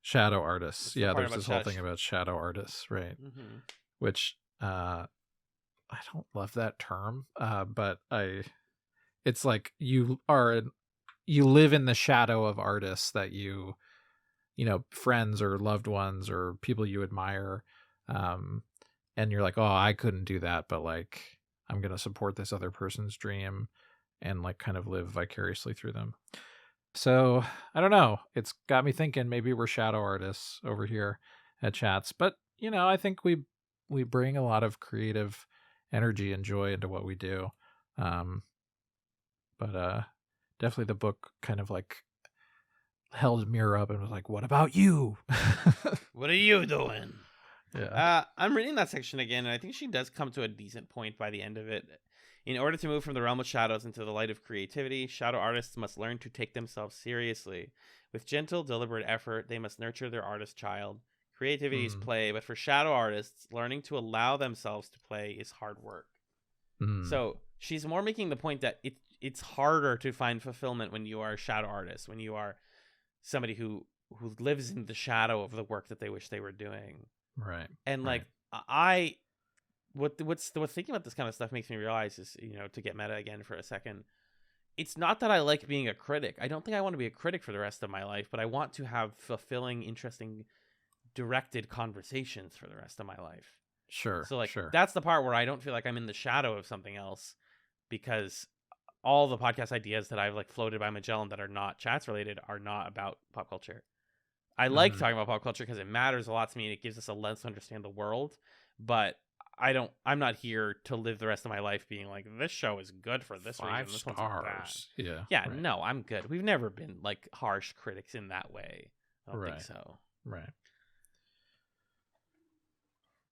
Shadow artists. Yeah, there's this whole thing about shadow artists, right? Which I don't love that term, but it's like you live in the shadow of artists that friends or loved ones or people you admire, and you're like, oh, I couldn't do that, but like I'm gonna support this other person's dream and like kind of live vicariously through them. So I don't know. It's got me thinking maybe we're shadow artists over here at Chatz, but I think we bring a lot of creative energy and joy into what we do. But definitely the book kind of like held a mirror up and was like, "What about you? What are you doing?" Yeah. I'm reading that section again, and I think she does come to a decent point by the end of it. In order to move from the realm of shadows into the light of creativity, shadow artists must learn to take themselves seriously. With gentle, deliberate effort, they must nurture their artist child. Creativity is play, but for shadow artists, learning to allow themselves to play is hard work. So she's more making the point that it's harder to find fulfillment when you are a shadow artist, when you are somebody who lives in the shadow of the work that they wish they were doing. Right. And like what's thinking about this kind of stuff makes me realize is, to get meta again for a second, it's not that I like being a critic. I don't think I want to be a critic for the rest of my life, but I want to have fulfilling, interesting, directed conversations for the rest of my life. Sure. So like sure. that's the part where I don't feel like I'm in the shadow of something else, because all the podcast ideas that I've like floated by Magellan that are not Chatz related are not about pop culture. I like talking about pop culture because it matters a lot to me and it gives us a lens to understand the world, but I'm not here to live the rest of my life being like, this show is good for this reason, this one's bad. Yeah, right. No, I'm good. We've never been like harsh critics in that way. I don't think so. Right.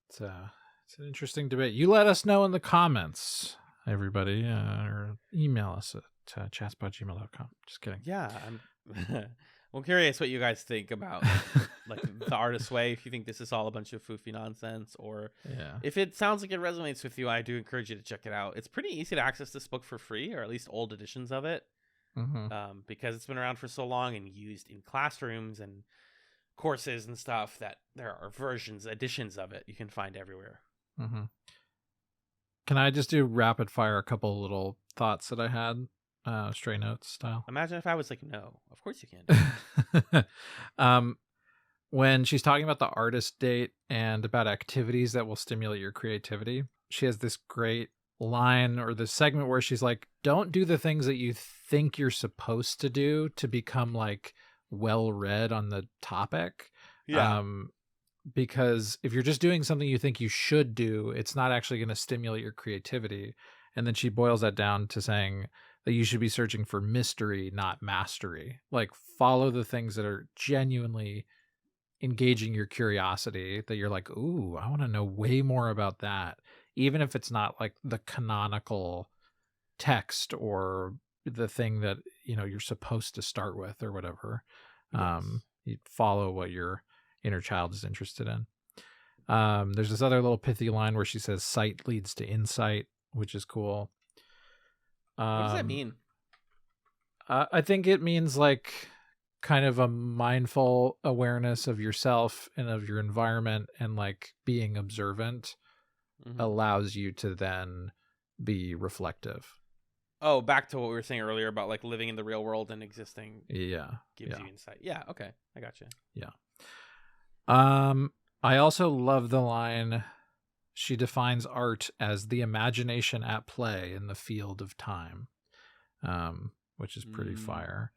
It's an interesting debate. You let us know in the comments, everybody, or email us at chatzpod@gmail.com. Just kidding. Yeah, I'm curious what you guys think about like the artist's way. If you think this is all a bunch of foofy nonsense, or if it sounds like it resonates with you, I do encourage you to check it out. It's pretty easy to access this book for free, or at least old editions of it, because it's been around for so long and used in classrooms and courses and stuff that there are editions of it you can find everywhere. Can I just do rapid fire a couple little thoughts that I had, stray notes style? Imagine if I was like, no, of course you can. When she's talking about the artist date and about activities that will stimulate your creativity, she has this great line or this segment where she's like, don't do the things that you think you're supposed to do to become like well read on the topic. Because if you're just doing something you think you should do, it's not actually going to stimulate your creativity. And then she boils that down to saying that you should be searching for mystery, not mastery. Like, follow the things that are genuinely engaging your curiosity, that you're like, ooh, I want to know way more about that, even if it's not like the canonical text or the thing that you're supposed to start with or whatever. You follow what your inner child is interested in. There's this other little pithy line where she says sight leads to insight, which is cool. What does that mean? I think it means like kind of a mindful awareness of yourself and of your environment, and like being observant allows you to then be reflective. Oh, back to what we were saying earlier about like living in the real world and existing. Gives you insight. Yeah. Okay. I got you. Yeah. I also love the line. She defines art as the imagination at play in the field of time, which is pretty fire.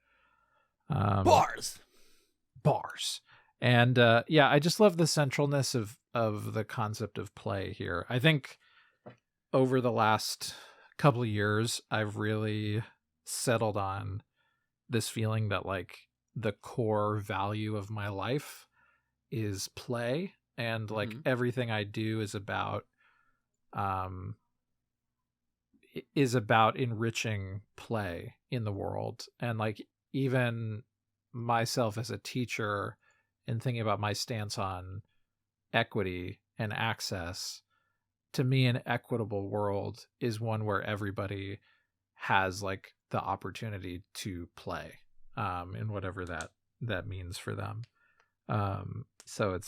Bars. And I just love the centralness of the concept of play here. I think over the last couple of years, I've really settled on this feeling that like the core value of my life is play, and like everything I do is about enriching play in the world. And like even myself as a teacher, and thinking about my stance on equity and access, to me an equitable world is one where everybody has like the opportunity to play, in whatever that means for them. So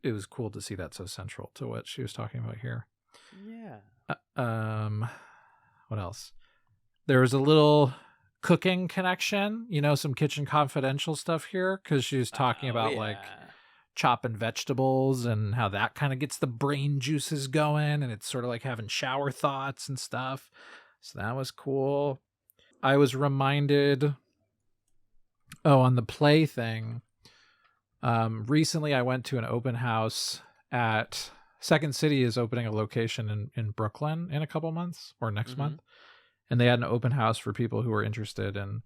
it was cool to see that so central to what she was talking about here. What else? There was a little cooking connection, some Kitchen Confidential stuff here, because she was talking about like chopping vegetables and how that kind of gets the brain juices going, and it's sort of like having shower thoughts and stuff. So that was cool. I was reminded, on the play thing, recently I went to an open house at Second City is opening a location in Brooklyn in a couple months, or next month. And they had an open house for people who were interested in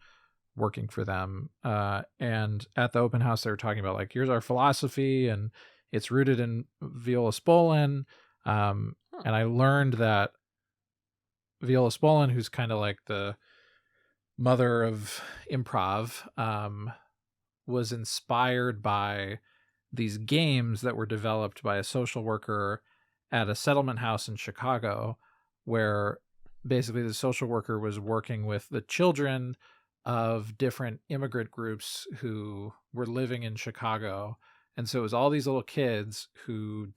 working for them. And at the open house, they were talking about like, here's our philosophy. And It's rooted in Viola Spolin. And I learned that Viola Spolin, who's kind of like the mother of improv, was inspired by these games that were developed by a social worker at a settlement house in Chicago, where basically the social worker was working with the children of different immigrant groups who were living in Chicago. And so it was all these little kids who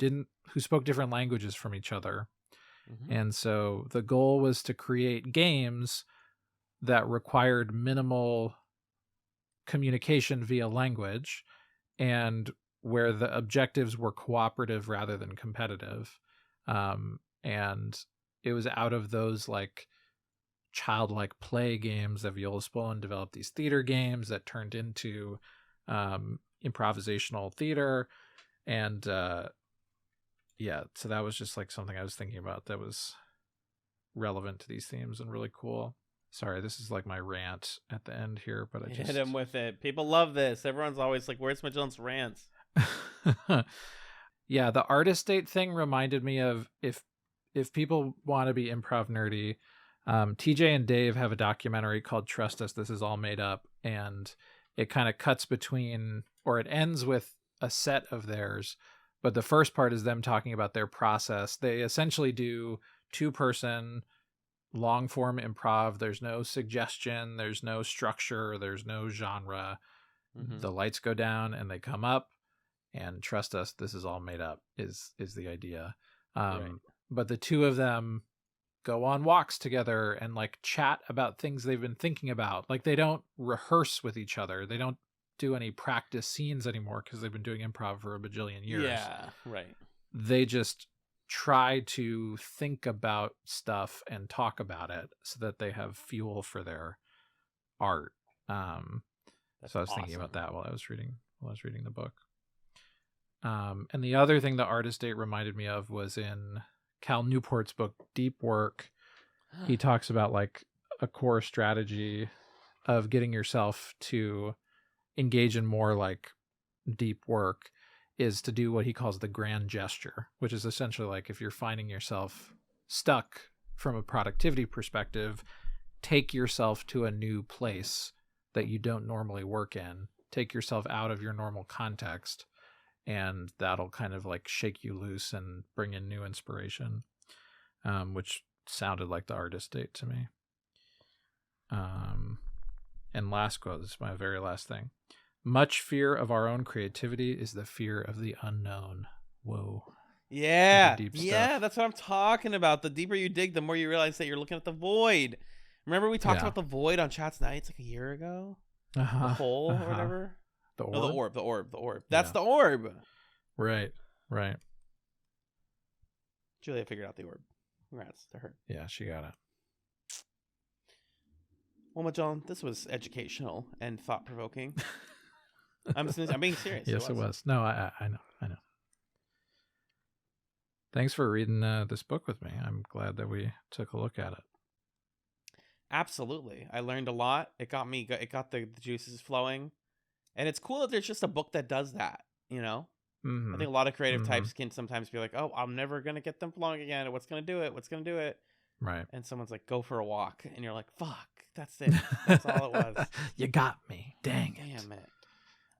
spoke different languages from each other. Mm-hmm. And so the goal was to create games that required minimal communication via language, and where the objectives were cooperative rather than competitive. And it was out of those like childlike play games that Viola Spolin developed these theater games that turned into improvisational theater. And yeah, so that was just like something I was thinking about that was relevant to these themes and really cool. Sorry, this is like my rant at the end here, but I just hit him with it. People love this. Everyone's always like, "Where's Magellan's rants?" Yeah, the artist date thing reminded me of if people want to be improv nerdy, TJ and Dave have a documentary called Trust Us, This Is All Made Up, and it kind of cuts between, or it ends with a set of theirs, but the first part is them talking about their process. They essentially do 2-person long form improv. There's no suggestion, there's no structure, there's no genre. Mm-hmm. The lights go down and they come up, and trust us, this is all made up is the idea. Right. But the two of them go on walks together and like chat about things they've been thinking about. Like they don't rehearse with each other. They don't do any practice scenes anymore because they've been doing improv for a bajillion years. Yeah, right. They just try to think about stuff and talk about it so that they have fuel for their art. So I was thinking about that while I was reading the book. And the other thing the artist date reminded me of was in Cal Newport's book, Deep Work. He talks about like a core strategy of getting yourself to engage in more like deep work is to do what he calls the grand gesture, which is essentially like if you're finding yourself stuck from a productivity perspective, take yourself to a new place that you don't normally work in. Take yourself out of your normal context, and that'll kind of like shake you loose and bring in new inspiration, which sounded like the artist date to me. And last quote, this is my very last thing. Much fear of our own creativity is the fear of the unknown. Whoa. Yeah. Deep stuff. Yeah, that's what I'm talking about. The deeper you dig, the more you realize that you're looking at the void. Remember we talked about the void on Chatz Nights like a year ago? The hole or whatever? The orb? No, the orb. That's the orb. Right. Julia figured out the orb. Congrats to her. Yeah, she got it. Well, Magellan, this was educational and thought-provoking. I'm being serious. Yes, it was. No, I know. Thanks for reading this book with me. I'm glad that we took a look at it. Absolutely. I learned a lot. It got the juices flowing. And it's cool that there's just a book that does that, you know? Mm-hmm. I think a lot of creative types can sometimes be like, oh, I'm never going to get them flowing again. What's going to do it? Right. And someone's like, go for a walk. And you're like, fuck, that's it. That's all it was. You got me. Damn it.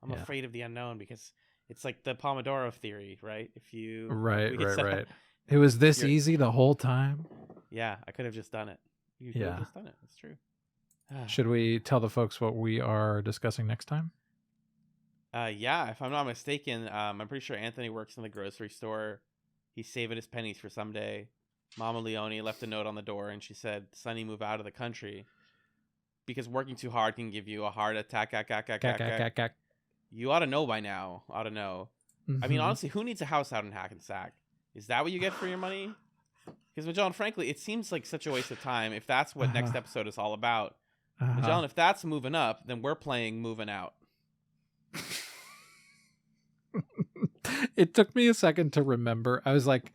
I'm afraid of the unknown because it's like the Pomodoro theory, right? If you... Right. It was this easy the whole time? Yeah, I could have just done it. You could have just done it. That's true. Should we tell the folks what we are discussing next time? Yeah, if I'm not mistaken, I'm pretty sure Anthony works in the grocery store. He's saving his pennies for someday. Mama Leone left a note on the door, and she said, "Sonny, move out of the country because working too hard can give you a heart attack." You ought to know by now. Mm-hmm. I mean, honestly, who needs a house out in Hackensack? Is that what you get for your money? Because Magellan, frankly, it seems like such a waste of time. If that's what next episode is all about, Magellan, if that's moving up, then we're playing moving out. It took me a second to remember. I was like,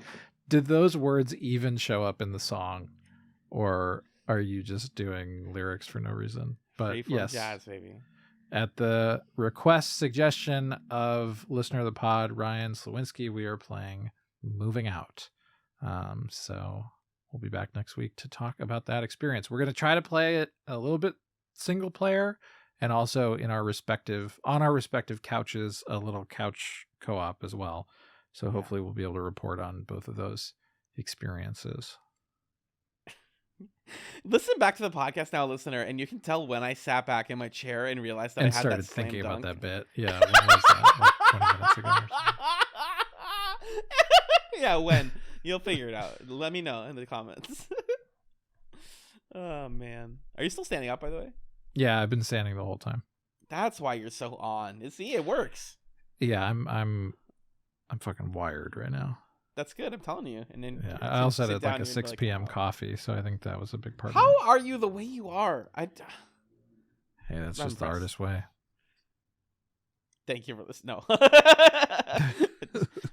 did those words even show up in the song, or are you just doing lyrics for no reason? But Free from jazz, baby. At the request suggestion of listener of the pod, Ryan Slawinski, we are playing Moving Out. So we'll be back next week to talk about that experience. We're going to try to play it a little bit single player and also on our respective couches, a little couch co-op as well. So hopefully we'll be able to report on both of those experiences. Listen back to the podcast now, listener, and you can tell when I sat back in my chair and realized that And I had started that slam thinking dunk. about that bit. Yeah, when was that? Like 20 minutes ago or something. Yeah, when? You'll figure it out. Let me know in the comments. Oh, man. Are you still standing up, by the way? Yeah, I've been standing the whole time. That's why you're so on. See, it works. Yeah, I'm fucking wired right now. That's good. I'm telling you. And then I also had like a 6 p.m. coffee, so I think that was a big part of it. How are you the way you are? Hey, that's just the artist way. Thank you for this. No.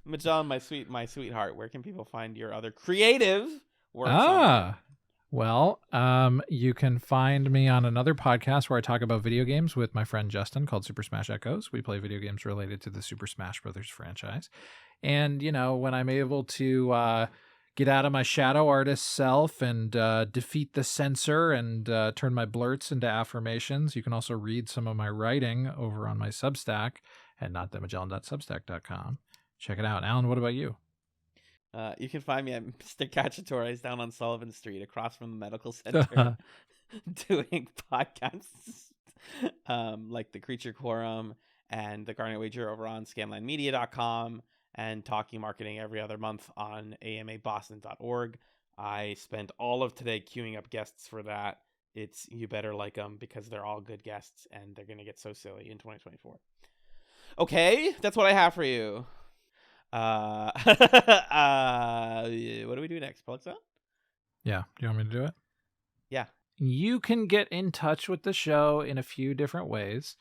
Magellan, my sweetheart, where can people find your other creative works? Well, you can find me on another podcast where I talk about video games with my friend Justin called Super Smash Echoes. We play video games related to the Super Smash Brothers franchise. And, when I'm able to get out of my shadow artist self and defeat the censor and turn my blurts into affirmations, you can also read some of my writing over on my Substack at notthatmagellan.substack.com. Check it out. Alan, what about you? You can find me at Mr. Cacciatores down on Sullivan Street across from the medical center doing podcasts like The Creature Quorum and The Garnet Wager over on scanlinemedia.com and Talking Marketing every other month on amaboston.org. I spent all of today queuing up guests for that. You better like them because they're all good guests and they're going to get so silly in 2024. Okay, that's what I have for you. What do we do next? Plug that? Yeah. Do you want me to do it? Yeah. You can get in touch with the show in a few different ways.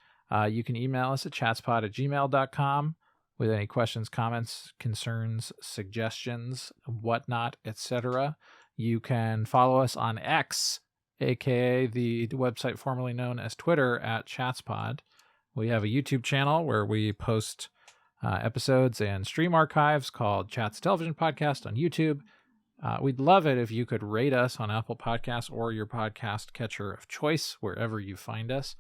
You can email us at chatspod@gmail.com with any questions, comments, concerns, suggestions, whatnot, etc. You can follow us on X, aka the website formerly known as Twitter, at Chatzpod. We have a YouTube channel where we post episodes and stream archives called Chatz Television Podcast on YouTube. We'd love it if you could rate us on Apple Podcasts or your podcast catcher of choice, wherever you find us.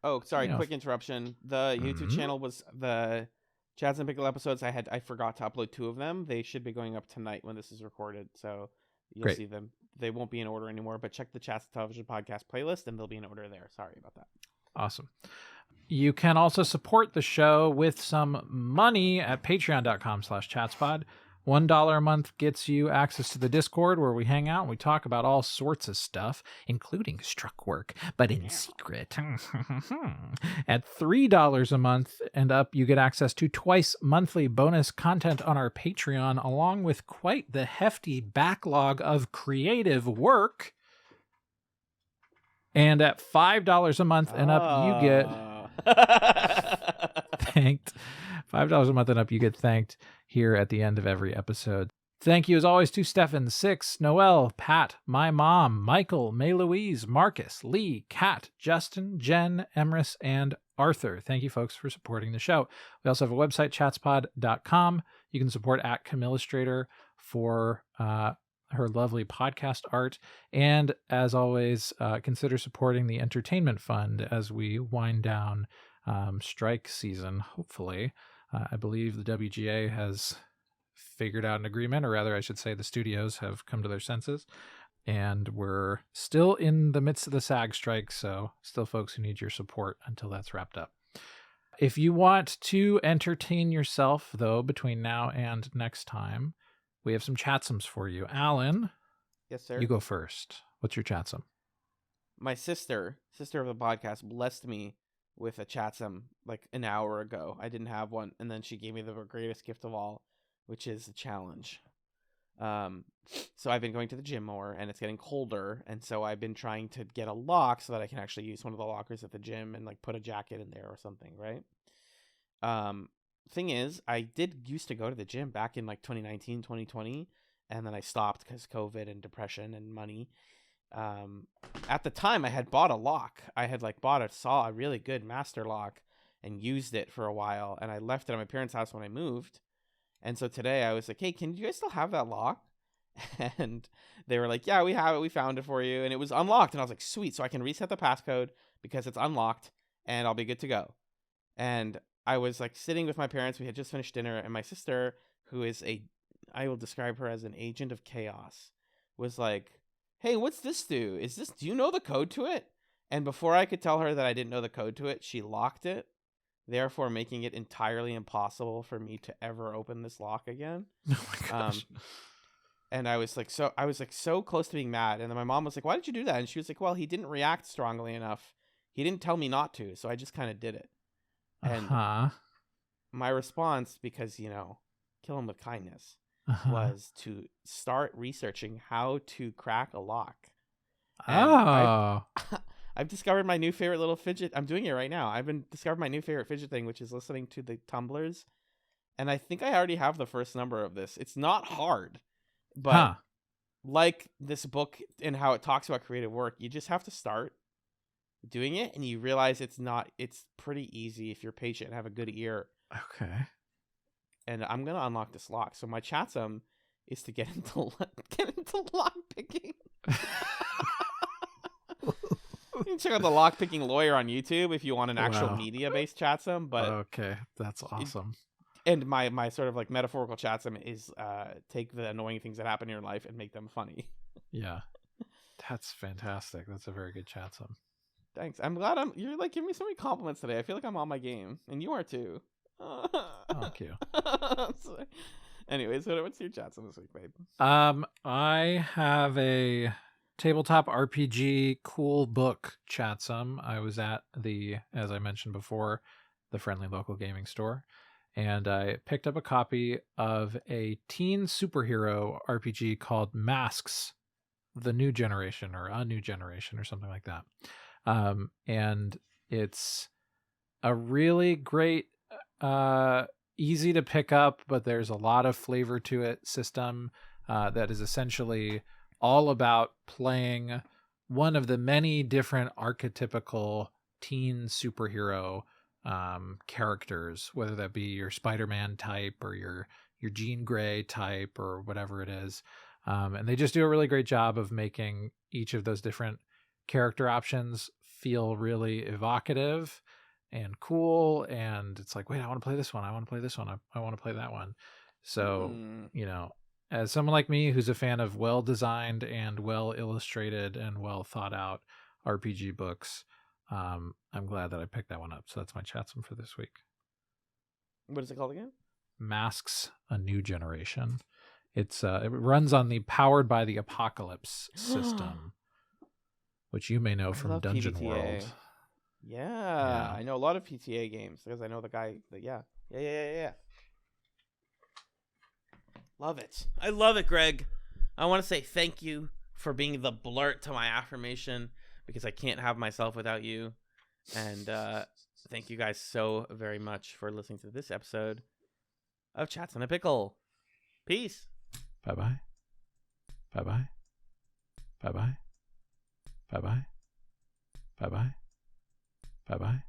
Oh, sorry, quick interruption. The YouTube channel was the Chatz and Pickle episodes. I forgot to upload 2 of them. They should be going up tonight when this is recorded, so you'll see them. They won't be in order anymore, but check the Chatz Television Podcast playlist and they'll be in order there. Sorry about that. Awesome. You can also support the show with some money at patreon.com/chatspod. $1 a month gets you access to the Discord where we hang out and we talk about all sorts of stuff, including struck work, but in secret. At $3 a month and up, you get access to twice monthly bonus content on our Patreon, along with quite the hefty backlog of creative work. And at $5 a month and up, you get thanked. $5 a month and up, you get thanked here at the end of every episode. Thank you, as always, to Stefan, Six, Noel, Pat, my mom, Michael, May Louise, Marcus, Lee, Kat, Justin, Jen, Emrys, and Arthur. Thank you, folks, for supporting the show. We also have a website, chatspod.com. You can support at Camillustrator for her lovely podcast art. And as always, consider supporting the Entertainment Fund as we wind down strike season, hopefully. I believe the WGA has figured out an agreement, or rather, I should say the studios have come to their senses. And we're still in the midst of the SAG strike, so still folks who need your support until that's wrapped up. If you want to entertain yourself, though, between now and next time, we have some chatsums for you. Alan. Yes, sir. You go first. What's your chatsum? My sister of the podcast, blessed me with a chatsum like an hour ago. I didn't have one, and then she gave me the greatest gift of all, which is a challenge. So I've been going to the gym more, and it's getting colder, and so I've been trying to get a lock so that I can actually use one of the lockers at the gym and like put a jacket in there or something, right? Thing is, I did used to go to the gym back in like 2019, 2020, and then I stopped because COVID and depression and money. um, at the time I had bought a lock. I had like saw a really good master lock and used it for a while, and I left it at my parents' house when I moved. And so today I was like, hey, can you guys still have that lock? And they were like, yeah, we have it. We found it for you. And it was unlocked. And I was like, sweet. So I can reset the passcode because it's unlocked and I'll be good to go. And I was like sitting with my parents. We had just finished dinner. And my sister, who is I will describe her as an agent of chaos, was like, hey, what's this do? Do you know the code to it? And before I could tell her that I didn't know the code to it, she locked it, therefore making it entirely impossible for me to ever open this lock again. Oh my gosh. And I was so close to being mad. And then my mom was like, why did you do that? And she was like, well, he didn't react strongly enough. He didn't tell me not to. So I just kind of did it. And my response, because, kill him with kindness, was to start researching how to crack a lock. And I've discovered my new favorite little fidget. I'm doing it right now. I've discovered my new favorite fidget thing, which is listening to the tumblers. And I think I already have the first number of this. It's not hard. But like this book and how it talks about creative work, you just have to start doing it, and you realize it's pretty easy if you're patient and have a good ear. Okay. And I'm going to unlock this lock. So my chatsum is to get into lock picking. You can check out the lock picking lawyer on YouTube if you want an actual media based chatsum. But okay, that's awesome. And my sort of like metaphorical chatsum is take the annoying things that happen in your life and make them funny. Yeah, that's fantastic. That's a very good chatsum. Thanks. I'm glad you're like giving me so many compliments today. I feel like I'm on my game, and you are too. Thank you. Anyways, what's your chatsum this week, babe? I have a tabletop RPG cool book chatsum. I was at as I mentioned before, the friendly local gaming store. And I picked up a copy of a teen superhero RPG called Masks, The New Generation, or A New Generation, or something like that. And it's a really great, easy to pick up, but there's a lot of flavor to it system that is essentially all about playing one of the many different archetypical teen superhero characters, whether that be your Spider-Man type or your Jean Grey type or whatever it is. And they just do a really great job of making each of those different character options feel really evocative and cool. And it's like, wait, I want to play this one. I want to play this one. I want to play that one. So, as someone like me who's a fan of well-designed and well-illustrated and well-thought-out RPG books, I'm glad that I picked that one up. So that's my chatsum for this week. What is it called again? Masks, A New Generation. It runs on the Powered by the Apocalypse system, which you may know from Dungeon PBTA. World. Yeah, I know a lot of PTA games because I know the guy. Yeah. Love it. I love it, Greg. I want to say thank you for being the blurt to my affirmation, because I can't have myself without you. And thank you guys so very much for listening to this episode of Chatz and a Pickle. Peace. Bye-bye. Bye-bye. Bye-bye. Bye-bye. Bye-bye. Bye-bye.